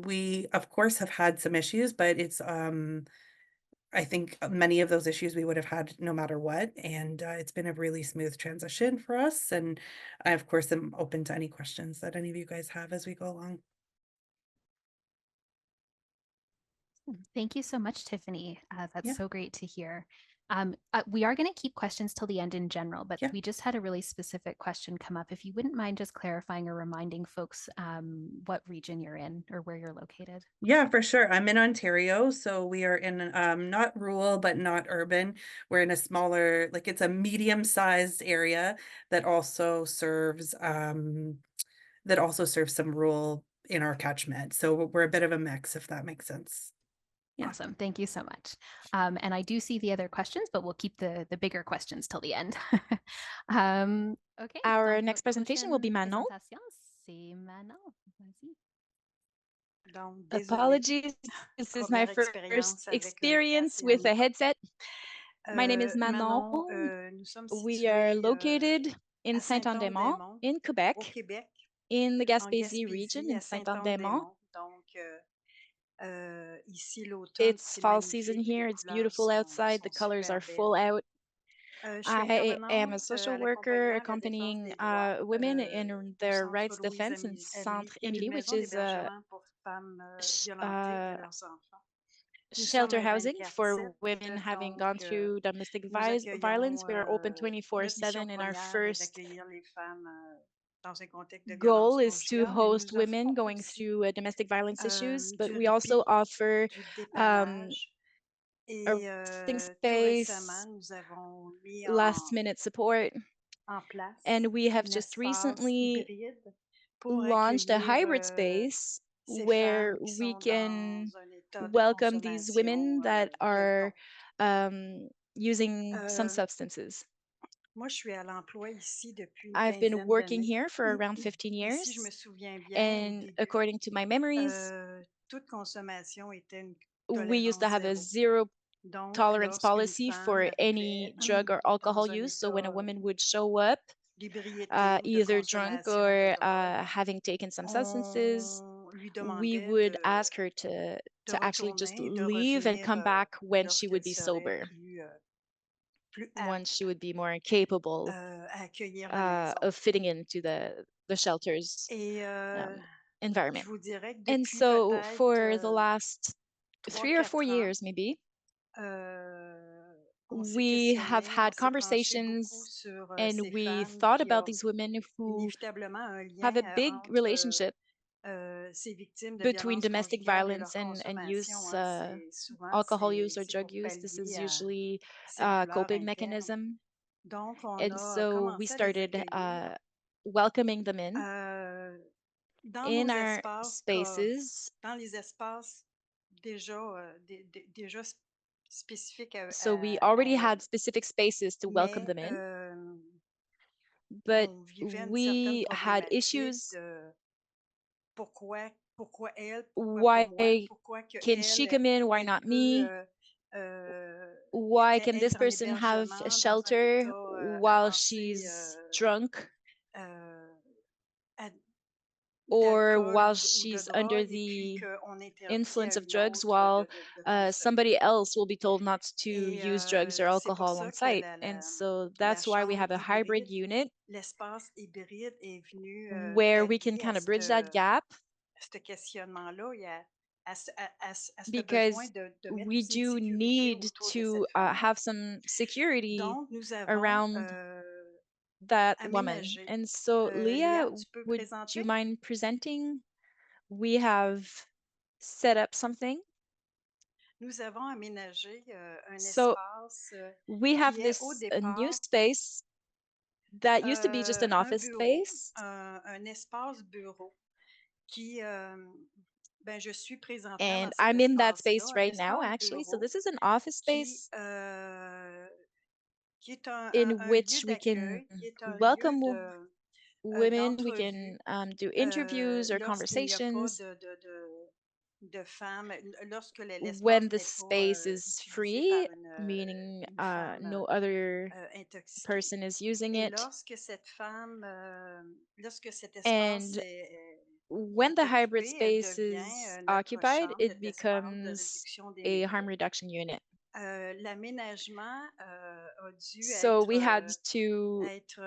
we, of course, have had some issues, but it's I think many of those issues we would have had no matter what. And it's been a really smooth transition for us. And I, of course, am open to any questions that any of you guys have as we go along. Thank you so much, Tiffany. That's Yeah. so great to hear. We are going to keep questions till the end in general, but Yeah. we just had a really specific question come up. If you wouldn't mind just clarifying or reminding folks what region you're in or where you're located. Yeah, for sure. I'm in Ontario, so we are in not rural but not urban. We're in a smaller, like it's a medium-sized area that also serves some rural in our catchment. So we're a bit of a mix, if that makes sense. Yeah. Awesome. Thank you so much. And I do see the other questions, but we'll keep the bigger questions till the end. OK. Our Donc, next notre presentation will be prochaine Manon. présentation, c'est Manon. Vas-y. Donc, désolée. Apologies, this is my Première first expérience avec un experience casque et with un a micro. headset. My name is Manon. Nous sommes We are situés located in à Saint-Anne-des-Monts Saint-Anne-des-Monts, in au Quebec, Québec, in the en Gaspésie region Gaspésie, in à Saint-Anne-des-Monts. Saint-Anne-des-Monts. Donc, ici, l'automne, It's c'est fall season magnifique. here. Les It's couleurs beautiful outside. The sont colors super are full belles. out. Je suis I am a intervenante social à worker l'accompagnement de la défense accompanying des droits women in au their centre rights defense in Louise-Amélie, Centre-Émilie, une which maison is a d'hébergement pour femmes violentées et leurs enfants. Nous sommes shelter un housing 24/7, for women having gone donc through domestic nous violence. accueillons, We are open notre mission 24/7, and our première est first d'accueillir les femmes dans un contexte de violence goal is to conjugale, mais host nous women offrons going aussi through domestic violence issues, but du we also répit, offer du um, dépannage. a Et resting tout récemment, space, nous avons mis last minute support, en place and we have un just espace recently hybride pour launched a accueillir hybrid space ces where femmes qui we sont can dans un état de welcome these women consommation that are quelconque. using some substances. Moi, je suis à l'emploi ici depuis une I've been quinzaine working d'années. here for around 15 Et si je years, me souviens bien, au and début, according to my memories, toute consommation était une we used to tolérance have a zéro. zero Donc, tolerance lorsqu'une policy femme for any arrivait drug or alcohol dans un use. So when a état woman would show up, d'ébriété ou de either drunk consommation or de drogue, having taken some substances, on lui we demandait would ask her to de actually just retourner, de leave and revenir come back when she would lorsqu'elle be serait sober, plus once apte she would be more capable à accueillir la maison. of fitting into the shelter's Et je environment. vous dirais que And depuis so for the peut-être last 3 or 4 3-4 ans, years, maybe, on s'est we have questionné, on had s'est penché beaucoup conversations sur and ces we femmes thought qui about ont these women who inévitablement un have a lien big entre relationship ces victimes de between violences domestic conjugales et violence leur and consommation. use, C'est souvent alcohol use or c'est drug pour use. This is pallier à usually ces a douleurs coping internes. mechanism. Donc, on And a so we commencé à les started accueillir welcoming them in dans in nos our espaces, spaces. dans les espaces déjà, déjà spécifiques So we à already had elles. specific spaces to welcome Mais them in, but on vivait une certaine we had problématique issues. de pourquoi elle, pourquoi pas Why moi, pourquoi que can she elle, come in? Why elle not peut me? Why can this être en person have a hébergement dans un shelter état while avancé she's drunk à- or d'alcool while ou de she's under drogue, et puis the qu'on interdit influence à of une drugs autre while de consommer. somebody else will be told not to Et use drugs or c'est pour alcohol ça on que site? And so that's why we chambre have a hybrid hybride, unit l'espace hybride est venu where we can pallier kind of bridge that gap, ce questionnement-là, à ce besoin because de mettre we aussi une do sécurité need autour de to cette femme. have some security Donc, nous avons around that woman. aménagé. And so, Leah, Léa, tu peux would you présenter? mind presenting? We have set up something. Nous avons aménagé un So espace we have qui est au this a new départ space that used to be just an un office bureau, space. un espace bureau qui, ben, je suis présentement And dans cet I'm in that espace-là, space un right now, espace actually. So bureau this is an office qui, space qui est in un lieu which we can d'accueil, qui est un lieu welcome women, we can d'entrevue do interviews or lorsqu'il n'y a pas conversations de femmes, lorsque when l'espace the n'est pas space is utilisé free, par meaning une femme no other intoxiquée. person is using Et it. lorsque cette femme, lorsque cet espace And when est the hybrid occupé, elle space devient is notre occupied, chambre, it notre espace de becomes réduction des a méfaits. harm reduction unit. L'aménagement a dû So we had to être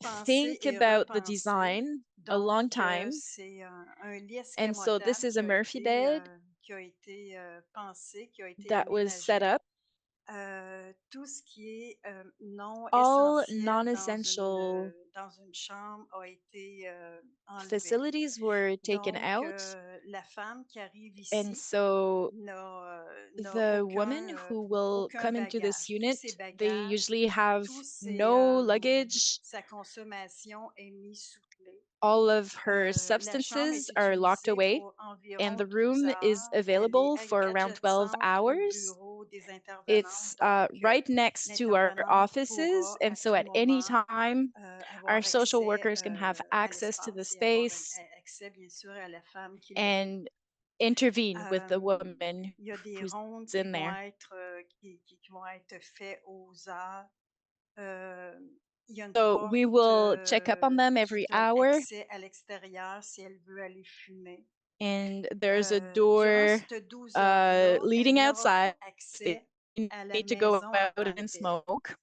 pensé think et about the repensé. design a Donc, long time. c'est un lit And so this escamotable is qui a a Murphy été, bed, qui a été pensé, qui a été that was set aménagé. up. Tout ce qui est non All essentiel non-essential dans une chambre a été enlevé. facilities were taken Donc, out. la femme qui arrive And ici so n'a the women who will aucun come into this bagage. Tous unit, ses they bagages, usually have tous no luggage. sa consommation est mise sous clé. All of her La chambre est substances are locked utilisée away, pour environ and the 12 room is heures. available Elle est for around 12 adjacente au hours. bureau des intervenantes. It's Donc, right next to our l'intervenante offices, pourra à and so tout at any moment time, avoir our social accès workers can have à access to the l'espace et avoir space accès, bien sûr, à la femme qui le veut. and intervene with the woman Il y a des who's rondes in there. qui vont être faites aux heures. Il y a une So porte we will check up on them qui every donne hour, accès à l'extérieur si elle veut aller fumer. and there's a Durant door cette 12 heures-là, leading elle n'aura outside pas if accès you à la need to go maison en out tant and que telle. smoke.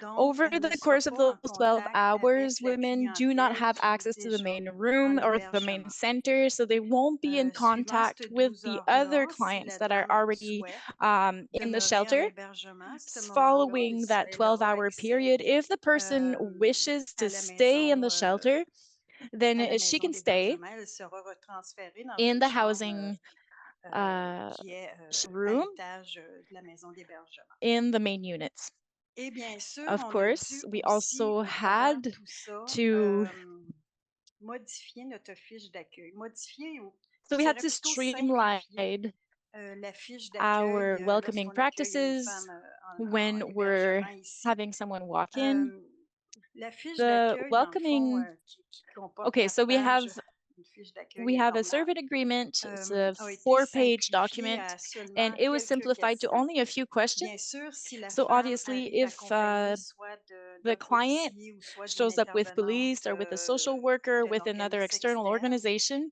Donc, Over elle ne the sera course of pas en those 12 contact hours, avec la women do not clientèle have qui est access to the déjà main en room or the main hébergement. center, so they won't be in Suivant contact cette with 12 the other heures-là, si clients la that are dame already souhaite in the demeurer en shelter. hébergement, à ce moment-là, Following that elle aura 12-hour accès period, if the person wishes à to la stay in maison, the shelter, then à la she maison can stay d'hébergement. Elle sera retransférée dans in une the chambre housing qui est à room l'étage de la maison d'hébergement. in the main units. Et bien sûr, Of on a course, dû we aussi, also au travers de had tout ça, to modifier notre fiche d'accueil. Modifier, ou so je we had dirais to plutôt simplifier streamline la fiche our d'accueil welcoming lorsqu'on accueille une practices femme en when we're hébergement ici. having someone walk in. La fiche The d'accueil, dans le fond, welcoming, qui comporte okay, 4 so pages, une fiche d'accueil we have a normale, servant agreement. It's a a été 4-page simplifiée document, à and seulement it was quelques simplified to questions. only a few questions. Bien sûr, si la So femme obviously, arrive if accompagnée soit the d'un client policier ou soit d'une shows up with intervenante police or with a social worker, d'un with another organisme external externe, organization,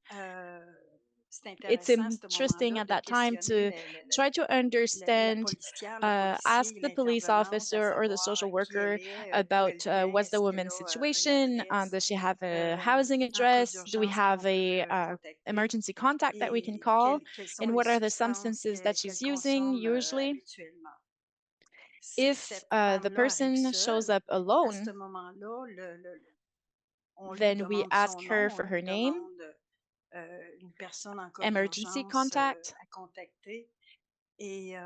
c'est it's intéressant à ce interesting moment-là at de that time questionner to try to la understand, policière, le policier, ask the police l'intervenante, à officer or the savoir social qui elle worker est, d'où elle about vient, what's the est-ce qu'elle woman's a une situation. adresse, Does she have a housing en cas address? Do we d'urgence have qu'on peut a contacter, emergency contact that we can et call? quelles sont And les what are the substances substances that qu'elle she's using consomme usually? habituellement. Si If cette the femme-là arrive person shows seule, up à ce alone, moment-là, on lui then we demande ask son her nom, for on her lui name, demande une personne en cas emergency d'urgence contact, à contacter. Et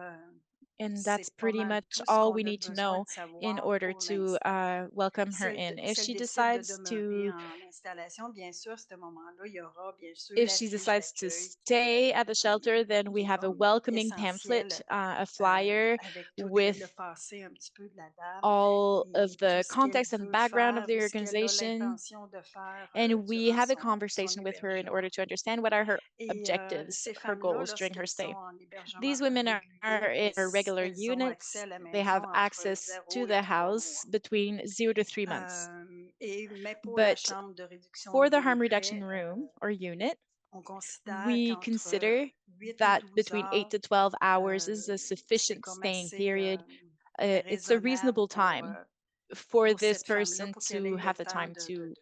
and that's c'est pas pretty mal much tout ce all qu'on we a need to besoin know de in savoir order pour to l'instant. welcome Si her in. If elle she décide de decides demeurer to, en installation, bien sûr, à ce moment-là, il y aura bien sûr if la she fiche decides to d'accueil stay at the shelter, then qui we est have a comme welcoming pamphlet, essentielle a flyer avec tout with le passé un petit peu de la dame all of et tout the ce qu'elle context and veut background of faire the ou ce qu'elle a organization. l'intention de faire And we durant have a son conversation with her in hébergement. order to understand what are her Et objectives, ces her femmes-là, goals during her lorsqu'elles sont stay. en hébergement These women are régulier, in our regular elles ont accès units. à la They have maison entre access 0 to et the 3 house mois. between 0 to 3 months. Mais pour la But chambre de réduction for the harm des reduction faits, room or unit, on considère we qu'entre consider 8 ou that 12 between 8 heures, to 12 hours is a c'est sufficient comme staying assez period. It's a raisonnable reasonable time for pour this cette femme-là, person pour qu'elle to ait le have the temps time to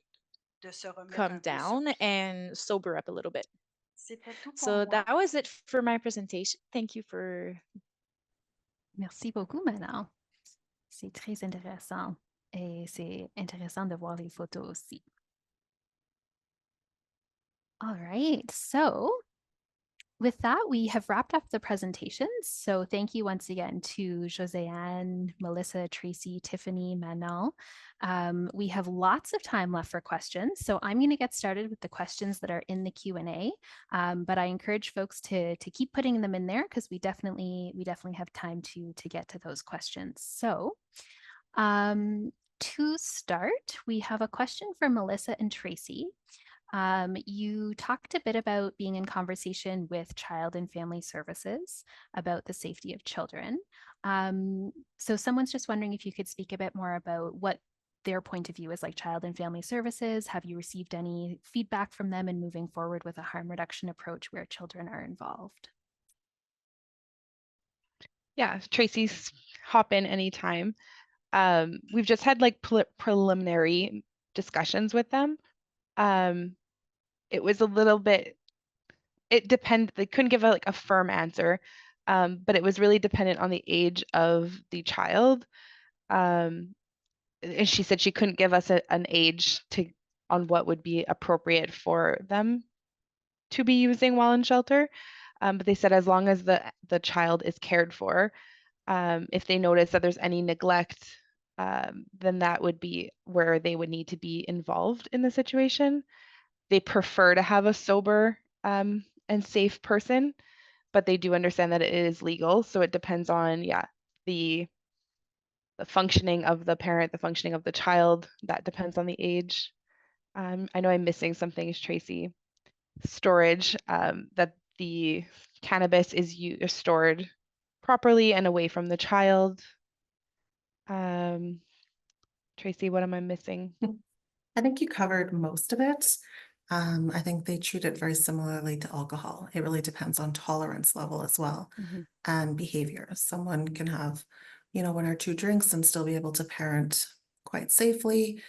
de se remettre come un peu sur down pied. and sober up a little bit. C'était tout pour So moi. that was it for my presentation. Thank you for. Merci beaucoup, Manon. C'est très intéressant et c'est intéressant de voir les photos aussi. All right, so with that, we have wrapped up the presentations. So thank you once again to Josée-Anne, Melissa, Tracy, Tiffany, Manon. We have lots of time left for questions. So I'm going to get started with the questions that are in the Q&A. But I encourage folks to keep putting them in there because we definitely have time to get to those questions. So to start, we have a question from Melissa and Tracy. You talked a bit about being in conversation with Child and Family Services about the safety of children. So someone's just wondering if you could speak a bit more about what their point of view is like Child and Family Services. Have you received any feedback from them in moving forward with a harm reduction approach where children are involved? Yeah, Tracy's hop in anytime. We've just had like preliminary discussions with them. It was a little bit it depended, they couldn't give a firm answer, but it was really dependent on the age of the child. And she said she couldn't give us an age on what would be appropriate for them to be using while in shelter. But they said as long as the child is cared for, if they notice that there's any neglect, then that would be where they would need to be involved in the situation. They prefer to have a sober and safe person, but they do understand that it is legal. So it depends on, the functioning of the parent, the functioning of the child. That depends on the age. I know I'm missing some things, Tracy. Storage, that the cannabis is stored properly and away from the child. Tracy, what am I missing? I think you covered most of it. I think they treat it very similarly to alcohol. It really depends on tolerance level as well and behavior. Someone can have, 1 or 2 drinks and still be able to parent quite safely.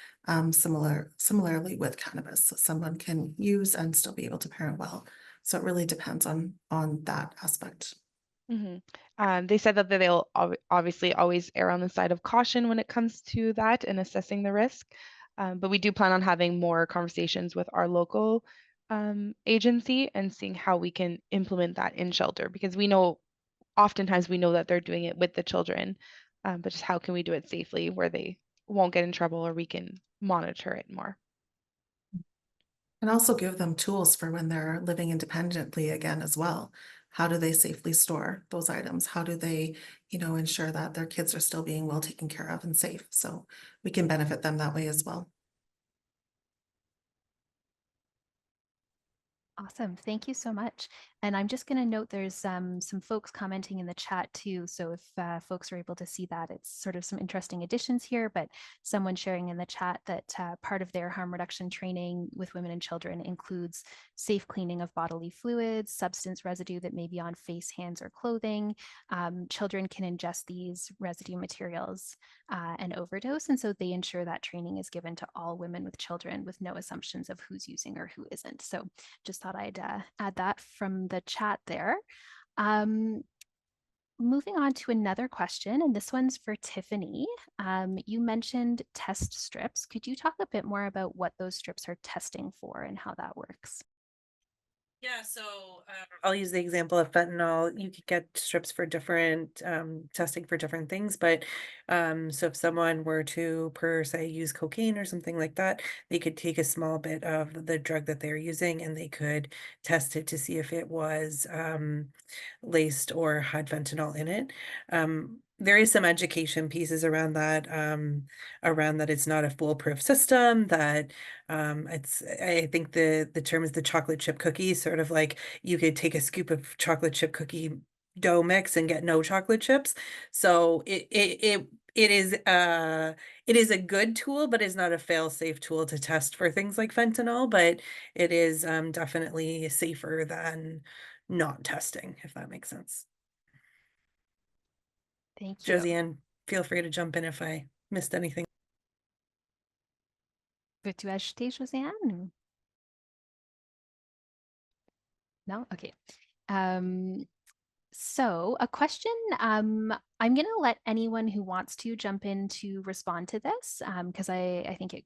Similarly with cannabis, so someone can use and still be able to parent well. So it really depends on that aspect. They said that they'll obviously always err on the side of caution when it comes to that and assessing the risk. But we do plan on having more conversations with our local agency and seeing how we can implement that in shelter, because oftentimes we know that they're doing it with the children, but just how can we do it safely where they won't get in trouble, or we can monitor it more. And also give them tools for when they're living independently again as well. How do they safely store those items? How do they, ensure that their kids are still being well taken care of and safe? So we can benefit them that way as well. Awesome. Thank you so much. And I'm just going to note there's some folks commenting in the chat too. So if folks are able to see that, it's sort of some interesting additions here, but someone sharing in the chat that part of their harm reduction training with women and children includes safe cleaning of bodily fluids, substance residue that may be on face, hands, or clothing. Children can ingest these residue materials and overdose. And so they ensure that training is given to all women with children with no assumptions of who's using or who isn't. So just thought I'd add that from the chat there. Moving on to another question, and this one's for Tiffany. You mentioned test strips. Could you talk a bit more about what those strips are testing for and how that works? Yeah, so I'll use the example of fentanyl. You could get strips for different testing for different things, but so if someone were to, per se, use cocaine or something like that, they could take a small bit of the drug that they're using and they could test it to see if it was laced or had fentanyl in it. There is some education pieces around that it's not a foolproof system, that I think the term is the chocolate chip cookie, sort of like you could take a scoop of chocolate chip cookie dough mix and get no chocolate chips. So it is a good tool, but is not a fail-safe tool to test for things like fentanyl, but it is definitely safer than not testing, if that makes sense. Thank you. Josée-Anne, feel free to jump in if I missed anything. Veux-tu ajouter, Josée-Anne? No? Okay. So a question, I'm going to let anyone who wants to jump in to respond to this, because I think it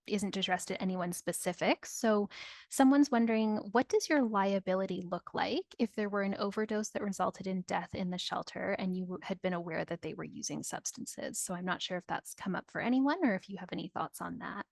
isn't addressed at anyone specific. So someone's wondering, what does your liability look like if there were an overdose that resulted in death in the shelter and you had been aware that they were using substances? So I'm not sure if that's come up for anyone or if you have any thoughts on that.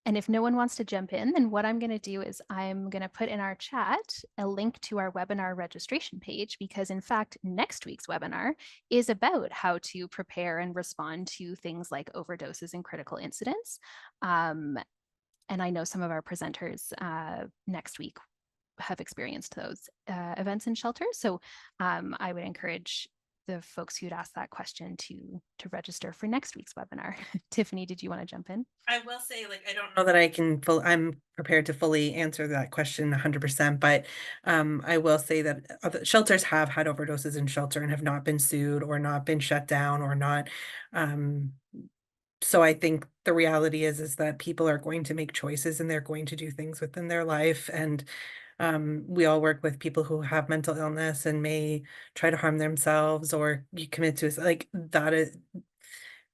And if no one wants to jump in, then what I'm going to do is I'm going to put in our chat a link to our webinar registration page, because in fact, next week's webinar is about how to prepare and respond to things like overdoses and critical incidents. And I know some of our presenters next week have experienced those events in shelters. So I would encourage the folks who'd asked that question to register for next week's webinar. Tiffany, did you want to jump in? I will say, like, I don't know that I'm prepared to fully answer that question 100%, but I will say that other shelters have had overdoses in shelter and have not been sued or not been shut down or not. So I think the reality is that people are going to make choices and they're going to do things within their life. And we all work with people who have mental illness and may try to harm themselves or you commit suicide. Like that is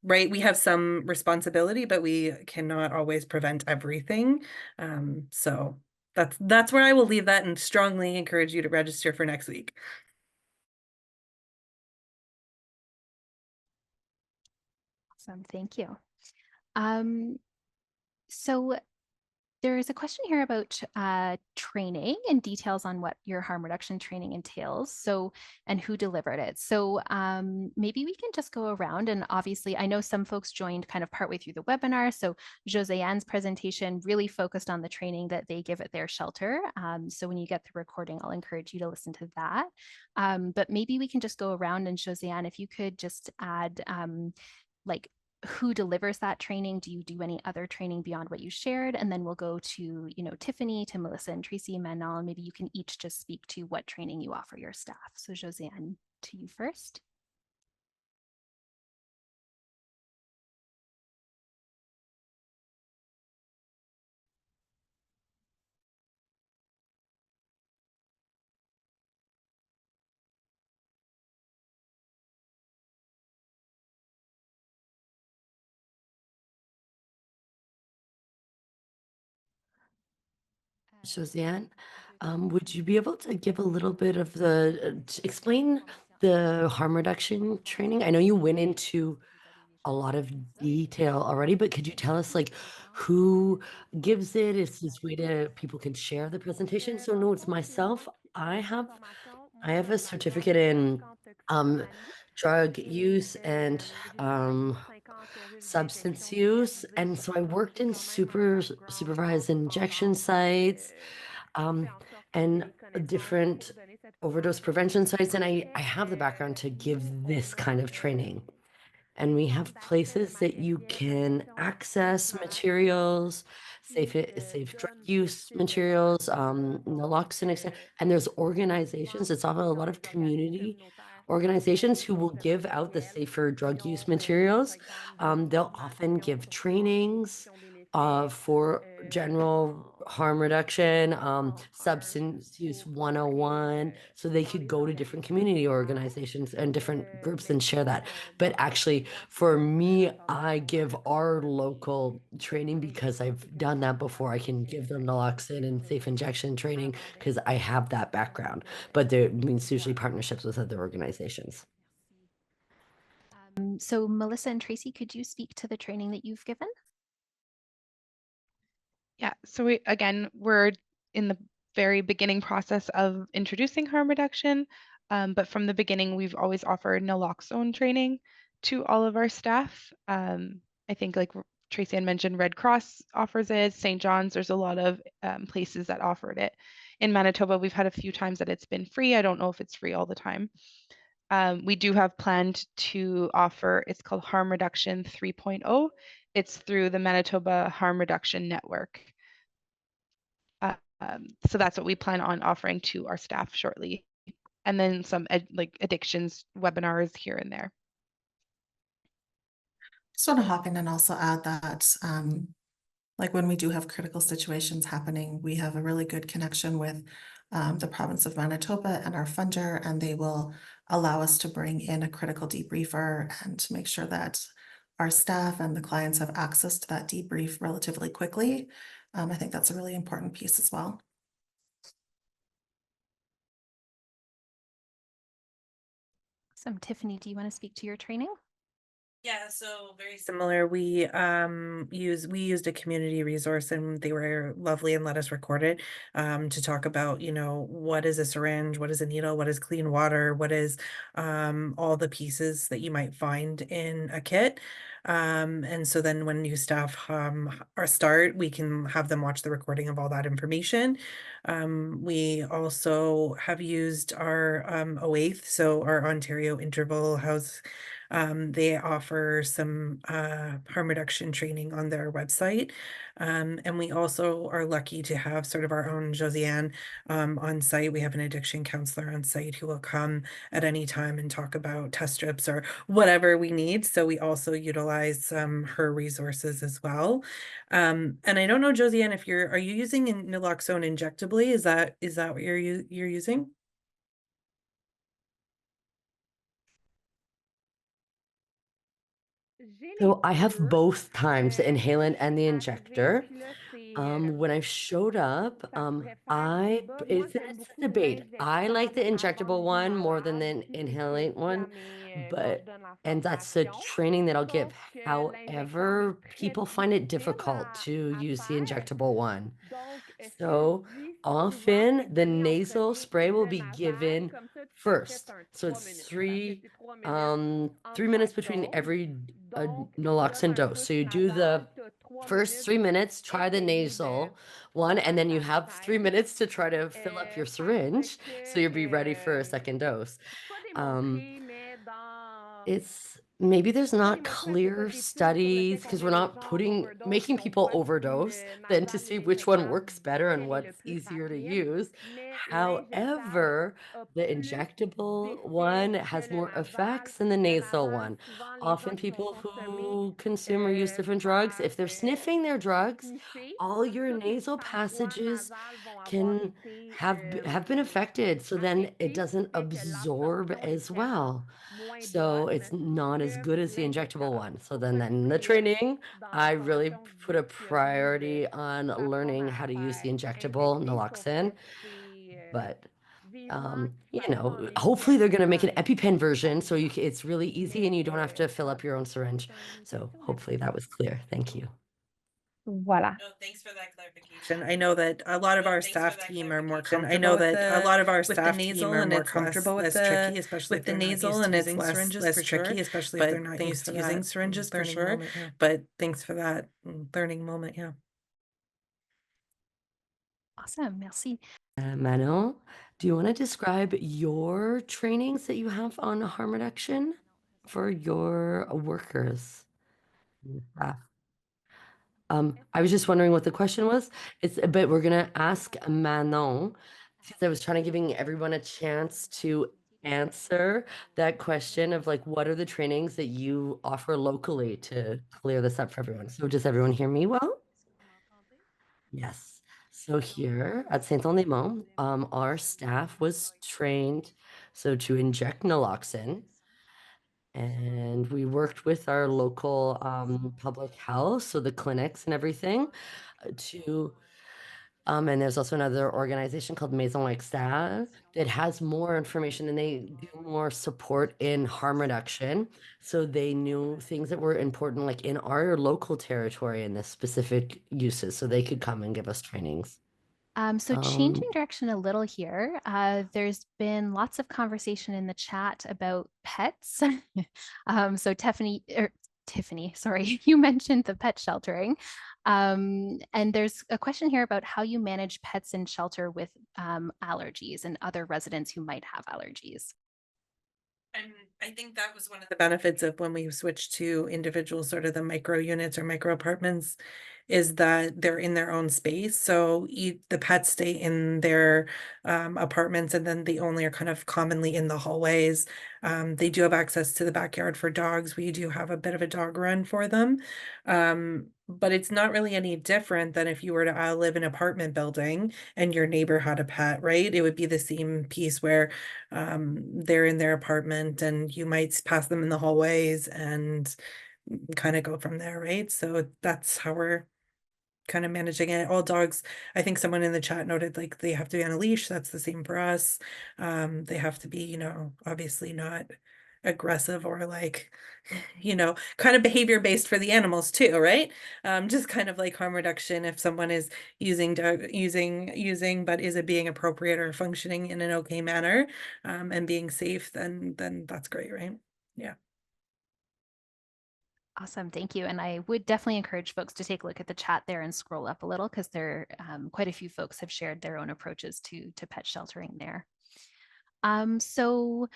right. We have some responsibility, but we cannot always prevent everything. So that's where I will leave that and strongly encourage you to register for next week. Awesome, thank you. So there is a question here about training and details on what your harm reduction training entails. So, and who delivered it. So maybe we can just go around, and obviously I know some folks joined kind of partway through the webinar. So Josée-Anne's presentation really focused on the training that they give at their shelter. So when you get the recording, I'll encourage you to listen to that. But maybe we can just go around, and Josée-Anne, if you could just add like who delivers that training? Do you do any other training beyond what you shared? And then we'll go to, Tiffany, to Melissa and Tracy and Manon. Maybe you can each just speak to what training you offer your staff. So Josée-Anne, to you first. Josée-Anne, would you be able to give a little bit of explain the harm reduction training? I know you went into a lot of detail already, but could you tell us like who gives it? Is this way to people can share the presentation? So no, it's myself. I have a certificate in drug use and substance use. And so I worked in supervised injection sites and different overdose prevention sites. And I have the background to give this kind of training. And we have places that you can access materials, safe drug use materials, naloxone, and there's organizations. It's often a lot of community organizations who will give out the safer drug use materials. They'll often give trainings for general harm reduction, substance use 101, so they could go to different community organizations and different groups and share that. But actually, for me, I give our local training because I've done that before. I can give them naloxone and safe injection training because I have that background. But there means usually partnerships with other organizations. So Melissa and Tracy, could you speak to the training that you've given? Yeah, so we're in the very beginning process of introducing harm reduction, but from the beginning, we've always offered naloxone training to all of our staff. I think like Tracy had mentioned, Red Cross offers it, St. John's, there's a lot of places that offered it. In Manitoba, we've had a few times that it's been free. I don't know if it's free all the time. We do have planned to offer, it's called Harm Reduction 3.0. It's through the Manitoba Harm Reduction Network. So that's what we plan on offering to our staff shortly. And then some addictions webinars here and there. Just want to hop in and also add that like when we do have critical situations happening, we have a really good connection with the province of Manitoba and our funder, and they will allow us to bring in a critical debriefer and to make sure that our staff and the clients have access to that debrief relatively quickly. I think that's a really important piece as well. Awesome. Tiffany, do you want to speak to your training? Yeah, so very similar. We used a community resource and they were lovely and let us record it to talk about, what is a syringe, what is a needle, what is clean water, what is all the pieces that you might find in a kit. And so then when new staff are start, we can have them watch the recording of all that information. We also have used our OAITH, so our Ontario Interval House. They offer some harm reduction training on their website. And we also are lucky to have sort of our own Josée-Anne on site. We have an addiction counselor on site who will come at any time and talk about test strips or whatever we need. So we also utilize her resources as well. And I don't know, Josée-Anne, if are you using naloxone injectably? Is that what you're using? So I have both times, the inhalant and the injector. When I showed up, it's a debate. I like the injectable one more than the inhalant one, and that's the training that I'll give. However, people find it difficult to use the injectable one. So often the nasal spray will be given first. So it's 3 minutes between every naloxone dose. So you do the first 3 minutes, try the nasal one, and then you have 3 minutes to try to fill up your syringe so you'll be ready for a second dose. It's maybe there's not clear studies because we're not making people overdose then to see which one works better and what's easier to use. However, the injectable one has more effects than the nasal one. Often people who consume or use different drugs, if they're sniffing their drugs, all your nasal passages can have been affected, so then it doesn't absorb as well. So it's not as good as the injectable one. So then the training, I really put a priority on learning how to use the injectable naloxone. But hopefully they're going to make an EpiPen version so it's really easy and you don't have to fill up your own syringe. So hopefully that was clear. Thank you. Voilà. No, thanks for that clarification. I know that a lot of our staff team are more comfortable I know with that a lot of our with the staff nasal, team are and more it's comfortable with less the tricky, especially if the they're not nasal, used to and it's using syringes less for tricky, sure. especially if But they're not thanks used to for using that syringes for learning sure. moment, yeah. But thanks for that learning moment. Yeah. Awesome. Merci. Manon, do you want to describe your trainings that you have on harm reduction for your workers? and staff? I was just wondering what the question was. But we're gonna ask Manon because I was trying to giving everyone a chance to answer that question of like, what are the trainings that you offer locally to clear this up for everyone? So does everyone hear me well? Yes. So here at Saint-Ouen-des-Monts, our staff was trained to inject naloxone, and we worked with our local public health, so the clinics and everything, to and there's also another organization called Maison Extase that has more information and they do more support in harm reduction. So they knew things that were important, like in our local territory in this specific uses, so they could come and give us trainings. So changing direction a little here, there's been lots of conversation in the chat about pets. So Tiffany, sorry, you mentioned the pet sheltering. And there's a question here about how you manage pets in shelter with allergies and other residents who might have allergies. And I think that was one of the benefits of when we switched to individual sort of the micro units or micro apartments is that they're in their own space. So the pets stay in their apartments and then they only are kind of commonly in the hallways. They do have access to the backyard for dogs. We do have a bit of a dog run for them. But it's not really any different than if you were to live in an apartment building and your neighbor had a pet, right? It would be the same piece where they're in their apartment and you might pass them in the hallways and kind of go from there, right? So that's how we're kind of managing it. All dogs, I think someone in the chat noted like they have to be on a leash. That's the same for us. They have to be, obviously not aggressive or like, kind of behavior based for the animals too, right? Just kind of like harm reduction if someone is using but is it being appropriate or functioning in an okay manner, and being safe, then that's great, right? Yeah. Awesome, thank you. And I would definitely encourage folks to take a look at the chat there and scroll up a little, because there quite a few folks have shared their own approaches to pet sheltering there. So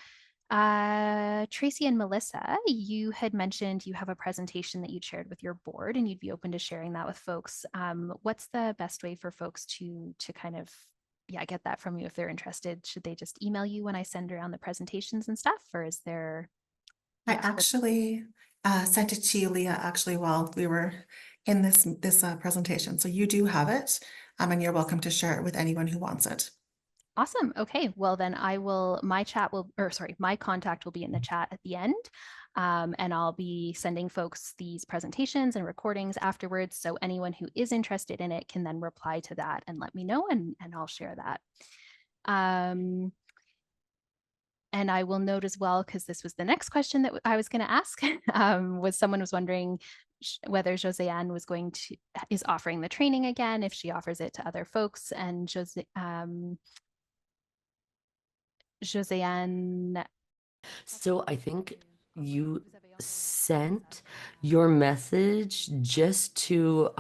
Tracy and Melissa, you had mentioned you have a presentation that you'd shared with your board and you'd be open to sharing that with folks. What's the best way for folks to kind of, yeah, get that from you if they're interested? Should they just email you when I send around the presentations and stuff, or is there? I Yeah, actually sent it to you, Leah, actually, while we were in this presentation. So you do have it, and you're welcome to share it with anyone who wants it. Awesome. Okay. Well, then my contact will be in the chat at the end. And I'll be sending folks these presentations and recordings afterwards. So anyone who is interested in it can then reply to that and let me know, and I'll share that. And I will note as well, because this was the next question that I was going to ask, someone was wondering whether Josée-Anne is offering the training again, if she offers it to other folks. And Josée-Anne. So I think you sent your message just to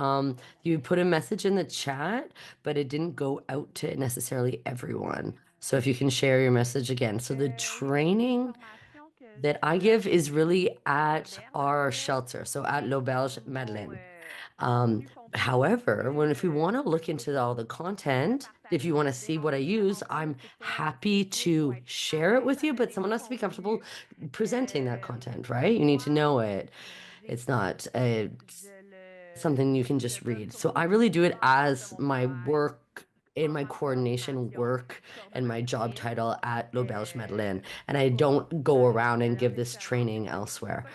you put a message in the chat, but it didn't go out to necessarily everyone. So if you can share your message again. So the training that I give is really at our shelter, so at L'Auberge Madeleine. However, if you want to look into all the content, if you want to see what I use, I'm happy to share it with you, but someone has to be comfortable presenting that content, right? You need to know it. It's not something you can just read. So I really do it as my work in my coordination work and my job title at L'Auberge Madeleine. And I don't go around and give this training elsewhere.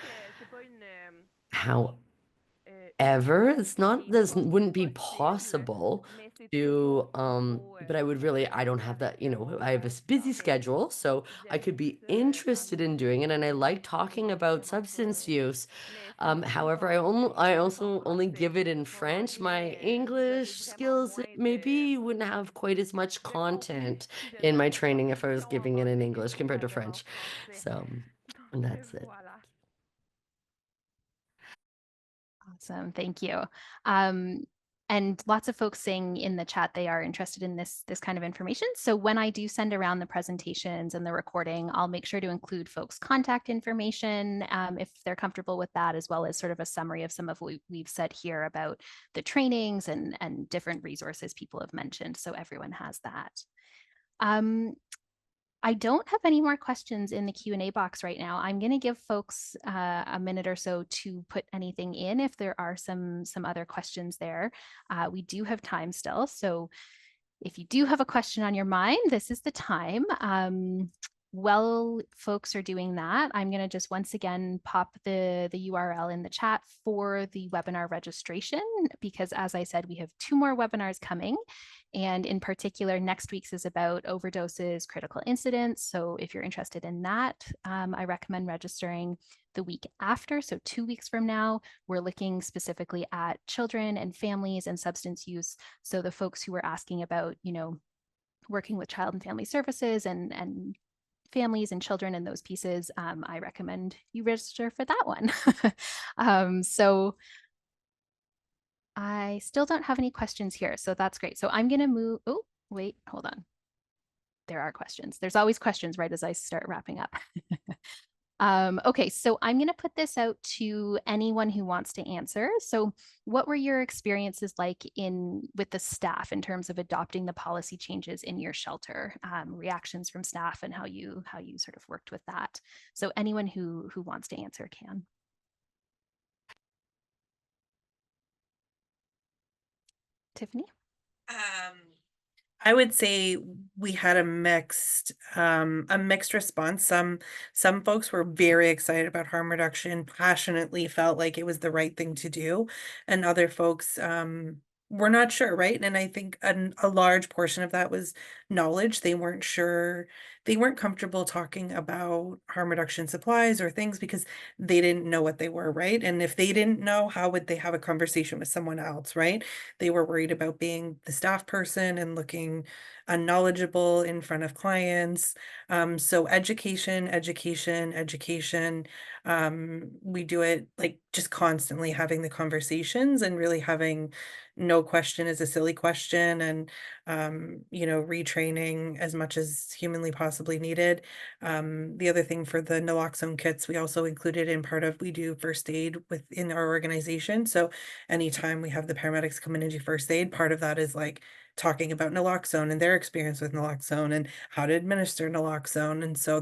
However, it's not, this wouldn't be possible to, but I don't have that, I have a busy schedule, so I could be interested in doing it. And I like talking about substance use. However, I also only give it in French. My English skills maybe wouldn't have quite as much content in my training if I was giving it in English compared to French. So, and that's it. Awesome, thank you. And lots of folks saying in the chat they are interested in this kind of information. So when I do send around the presentations and the recording, I'll make sure to include folks' contact information if they're comfortable with that, as well as sort of a summary of some of what we've said here about the trainings and different resources people have mentioned, so everyone has that. I don't have any more questions in the Q&A box right now. I'm going to give folks a minute or so to put anything in if there are some other questions there. We do have time still, so if you do have a question on your mind, this is the time. While folks are doing that, I'm going to just once again pop the URL in the chat for the webinar registration, because as I said, we have 2 more webinars coming. And in particular, next week's is about overdoses, critical incidents. So if you're interested in that, I recommend registering the week after. So 2 weeks from now, we're looking specifically at children and families and substance use. So the folks who were asking about, working with child and family services and families and children and those pieces, I recommend you register for that one. So I still don't have any questions here, so that's great. So I'm gonna move, oh, wait, hold on. There are questions. There's always questions right as I start wrapping up. Okay, so I'm going to put this out to anyone who wants to answer. So what were your experiences like with the staff in terms of adopting the policy changes in your shelter, reactions from staff and how you sort of worked with that? So anyone who wants to answer can. Tiffany? I would say we had a mixed response. Some folks were very excited about harm reduction, passionately felt like it was the right thing to do, and other folks were not sure, right? And I think a large portion of that was knowledge. They weren't sure they weren't comfortable talking about harm reduction supplies or things because they didn't know what they were, right? And if they didn't know, how would they have a conversation with someone else, right? They were worried about being the staff person and looking unknowledgeable in front of clients. So education, education, education. We do it like just constantly having the conversations and really having no question is a silly question, and retraining as much as humanly possibly needed. The other thing for the naloxone kits, we also included in part of, we do first aid within our organization. So anytime we have the paramedics come in and do first aid, part of that is like talking about naloxone and their experience with naloxone and how to administer naloxone. And so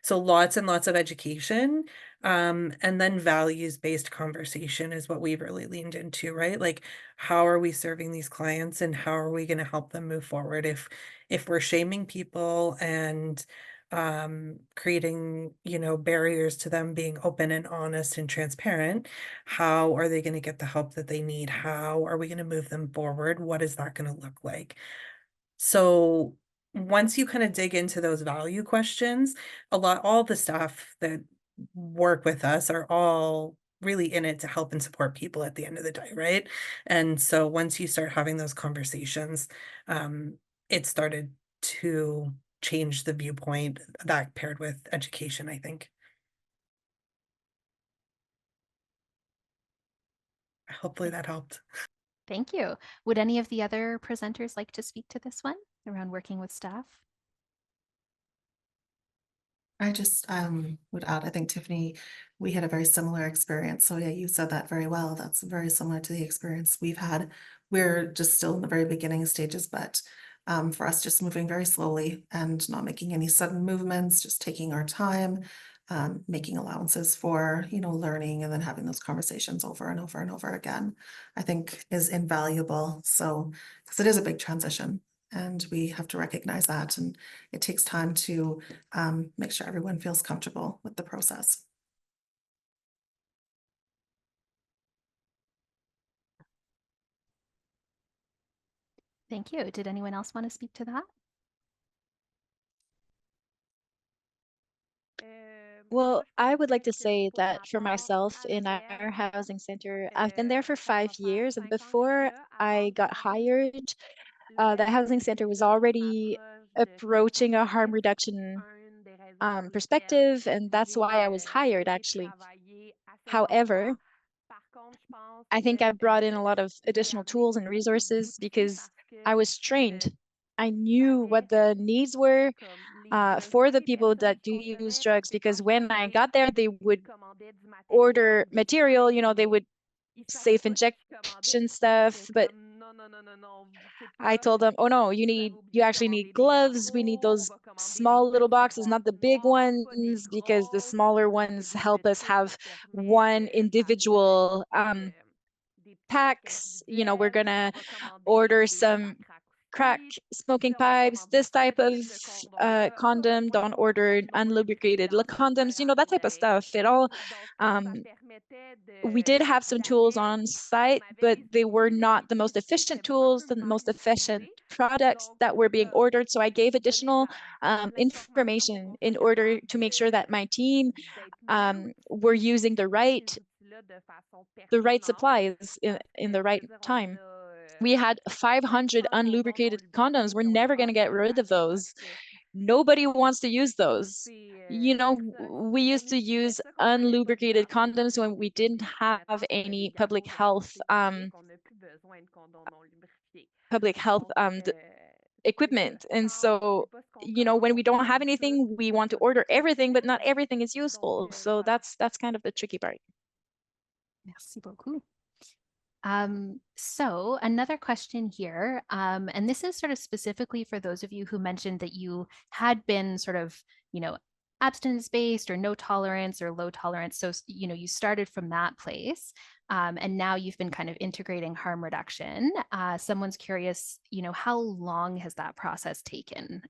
so lots and lots of education. And then values-based conversation is what we've really leaned into, right? Like, how are we serving these clients and how are we going to help them move forward? If we're shaming people and creating, barriers to them being open and honest and transparent, how are they going to get the help that they need? How are we going to move them forward? What is that going to look like? So once you kind of dig into those value questions, all the staff that work with us are all really in it to help and support people at the end of the day, right? And so once you start having those conversations, it started to change the viewpoint, that paired with education, I think. Hopefully that helped. Thank you. Would any of the other presenters like to speak to this one around working with staff? I just would add, I think Tiffany, we had a very similar experience. So yeah, you said that very well. That's very similar to the experience we've had. We're just still in the very beginning stages, but for us, just moving very slowly and not making any sudden movements, just taking our time, making allowances for, learning, and then having those conversations over and over and over again, I think is invaluable. So, because it is a big transition. And we have to recognize that. And it takes time to make sure everyone feels comfortable with the process. Thank you. Did anyone else want to speak to that? Well, I would like to say that for myself in our housing center, I've been there for 5 years, and before I got hired, the housing center was already approaching a harm reduction perspective, and that's why I was hired actually. However, I think I brought in a lot of additional tools and resources because I was trained. I knew what the needs were for the people that do use drugs, because when I got there, they would order material, they would safe injection stuff, but I told them, oh no, you actually need gloves. We need those small little boxes, not the big ones, because the smaller ones help us have one individual packs. We're gonna order some crack smoking pipes, this type of condom, don't order unlubricated condoms, that type of stuff. It all, we did have some tools on site, but they were not the most efficient tools, the most efficient products that were being ordered. So I gave additional information in order to make sure that my team were using the right supplies in the right time. We had 500 unlubricated condoms. We're never going to get rid of those. Nobody wants to use those. We used to use unlubricated condoms when we didn't have any public health equipment. And so, when we don't have anything, we want to order everything, but not everything is useful. So that's kind of the tricky part. Merci beaucoup. So another question here, and this is sort of specifically for those of you who mentioned that you had been sort of, abstinence-based or no tolerance or low tolerance. So, you started from that place, and now you've been kind of integrating harm reduction. Someone's curious, how long has that process taken?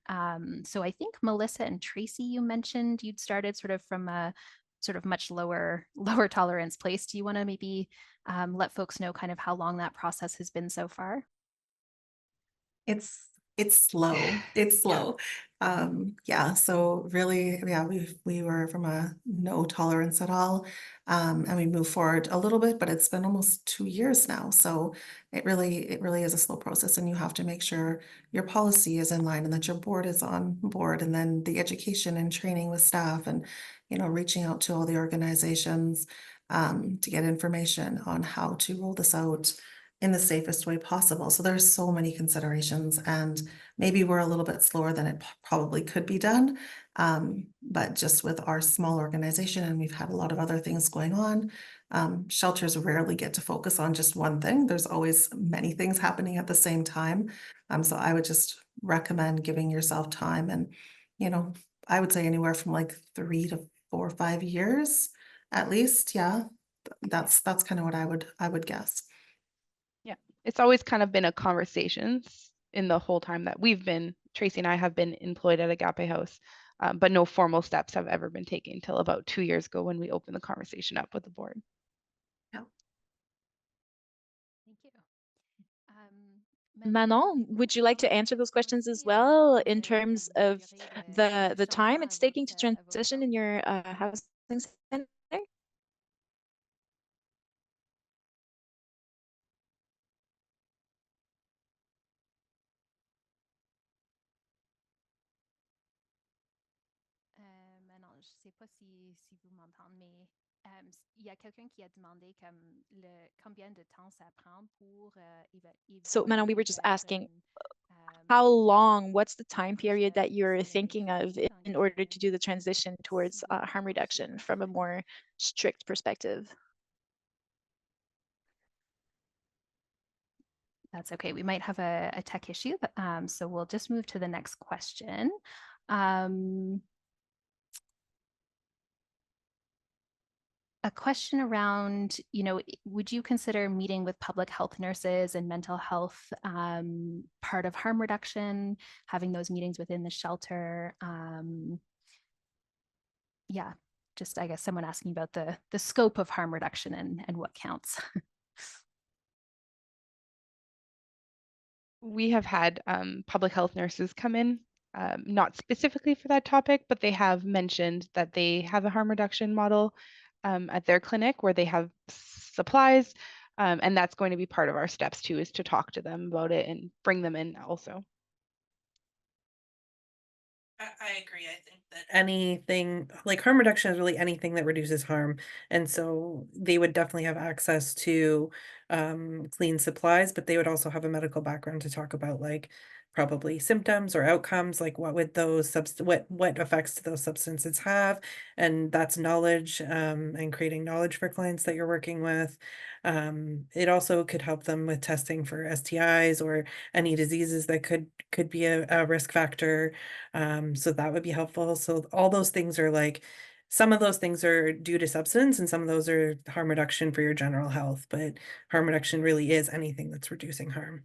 So I think Melissa and Tracy, you mentioned you'd started sort of from a sort of much lower tolerance place. Do you want to maybe let folks know kind of how long that process has been so far? It's It's slow. It's slow. Yeah, so really, yeah, we were from a no tolerance at all. And we moved forward a little bit, but it's been almost 2 years now. So it really is a slow process, and you have to make sure your policy is in line and that your board is on board, and then the education and training with staff, and reaching out to all the organizations to get information on how to roll this out in the safest way possible. So there's so many considerations, and maybe we're a little bit slower than it probably could be done. But just with our small organization, and we've had a lot of other things going on, shelters rarely get to focus on just one thing. There's always many things happening at the same time. So I would just recommend giving yourself time, and I would say anywhere from like 3 to 4 or 5 years at least. Yeah, that's kind of what I would guess. Yeah, it's always kind of been a conversations in the whole time that Tracy and I have been employed at Agape House, but no formal steps have ever been taken until about 2 years ago when we opened the conversation up with the board. Thank you. Manon, would you like to answer those questions as well in terms of the time it's taking to transition in your housing center? Manon, je sais pas si vous m'entendez, mais il y a quelqu'un qui a demandé combien de temps ça prend pour So Manon, we were just évaluer asking, how long, what's the time period that you're thinking of in order to do the transition towards harm reduction from a more strict perspective? That's okay. We might have a tech issue, so we'll just move to the next question. A question around, would you consider meeting with public health nurses and mental health part of harm reduction, having those meetings within the shelter? Yeah, just I guess someone asking about the scope of harm reduction and what counts. We have had public health nurses come in, not specifically for that topic, but they have mentioned that they have a harm reduction model at their clinic where they have supplies. And that's going to be part of our steps too, is to talk to them about it and bring them in also. I agree. I think that anything like harm reduction is really anything that reduces harm. And so they would definitely have access to clean supplies, but they would also have a medical background to talk about like probably symptoms or outcomes, like what would those what effects do those substances have. And that's knowledge and creating knowledge for clients that you're working with. It also could help them with testing for STIs or any diseases that could be a risk factor. So that would be helpful. So all those things are like, some of those things are due to substance and some of those are harm reduction for your general health, but harm reduction really is anything that's reducing harm.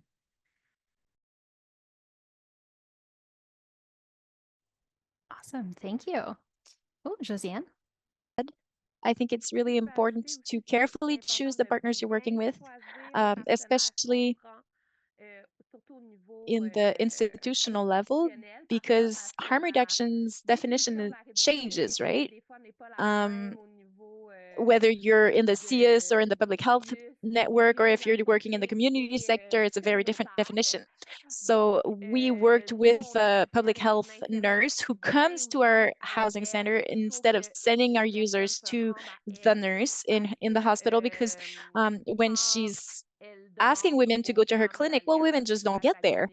Awesome, thank you. Oh, Josée-Anne. I think it's really important to carefully choose the partners you're working with, especially in the institutional level, because harm reduction's definition changes, right? Whether you're in the CS or in the public health network, or if you're working in the community sector, it's a very different definition. So we worked with a public health nurse who comes to our housing center instead of sending our users to the nurse in the hospital, because when she's asking women to go to her clinic, well, women just don't get there.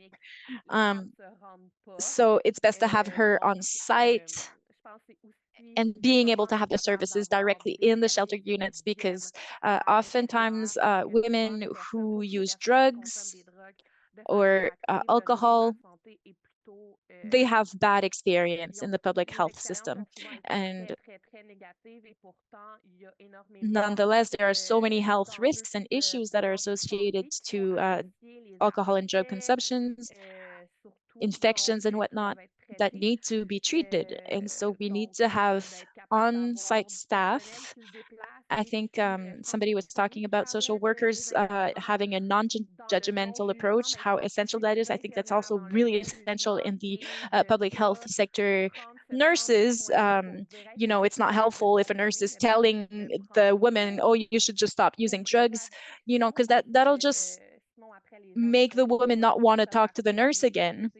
So it's best to have her on site and being able to have the services directly in the shelter units, because oftentimes women who use drugs or alcohol, they have bad experience in the public health system. And nonetheless, there are so many health risks and issues that are associated to alcohol and drug consumptions, infections and whatnot, that need to be treated. And so we need to have on-site staff. I think somebody was talking about social workers having a non-judgmental approach, how essential that is. I think that's also really essential in the public health sector. Nurses, you know, it's not helpful if a nurse is telling the woman, oh, you should just stop using drugs, you know, because that'll just make the woman not want to talk to the nurse again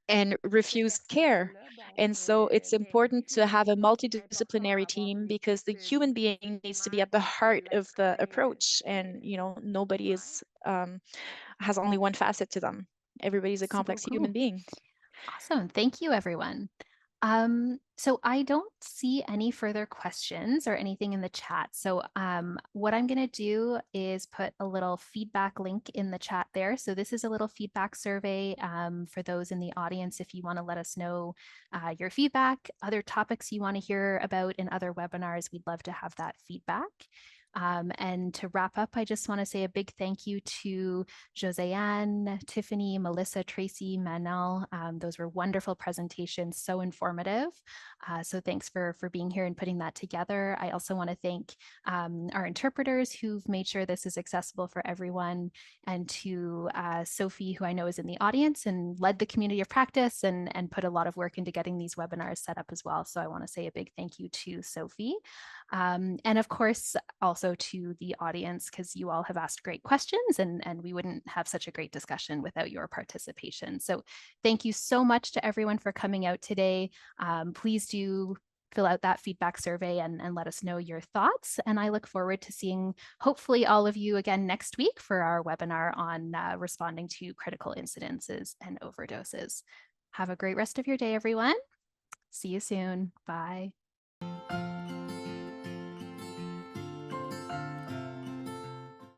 and refuse care. And so it's important to have a multidisciplinary team because the human being needs to be at the heart of the approach. And, you know, nobody is has only one facet to them. Everybody's a So complex cool. human being. Awesome. Thank you, everyone. So I don't see any further questions or anything in the chat. So what I'm going to do is put a little feedback link in the chat there. So this is a little feedback survey for those in the audience. If you want to let us know your feedback, other topics you want to hear about in other webinars, we'd love to have that feedback. And to wrap up, I just want to say a big thank you to Josée-Anne, Tiffany, Melissa, Tracy, Manon. Those were wonderful presentations, so informative. So thanks for being here and putting that together. I also want to thank our interpreters who've made sure this is accessible for everyone, and to Sophie, who I know is in the audience and led the community of practice and put a lot of work into getting these webinars set up as well. So I want to say a big thank you to Sophie. And of course, also to the audience, because you all have asked great questions and we wouldn't have such a great discussion without your participation. So thank you so much to everyone for coming out today. Please do fill out that feedback survey and let us know your thoughts. And I look forward to seeing hopefully all of you again next week for our webinar on responding to critical incidences and overdoses. Have a great rest of your day, everyone. See you soon. Bye.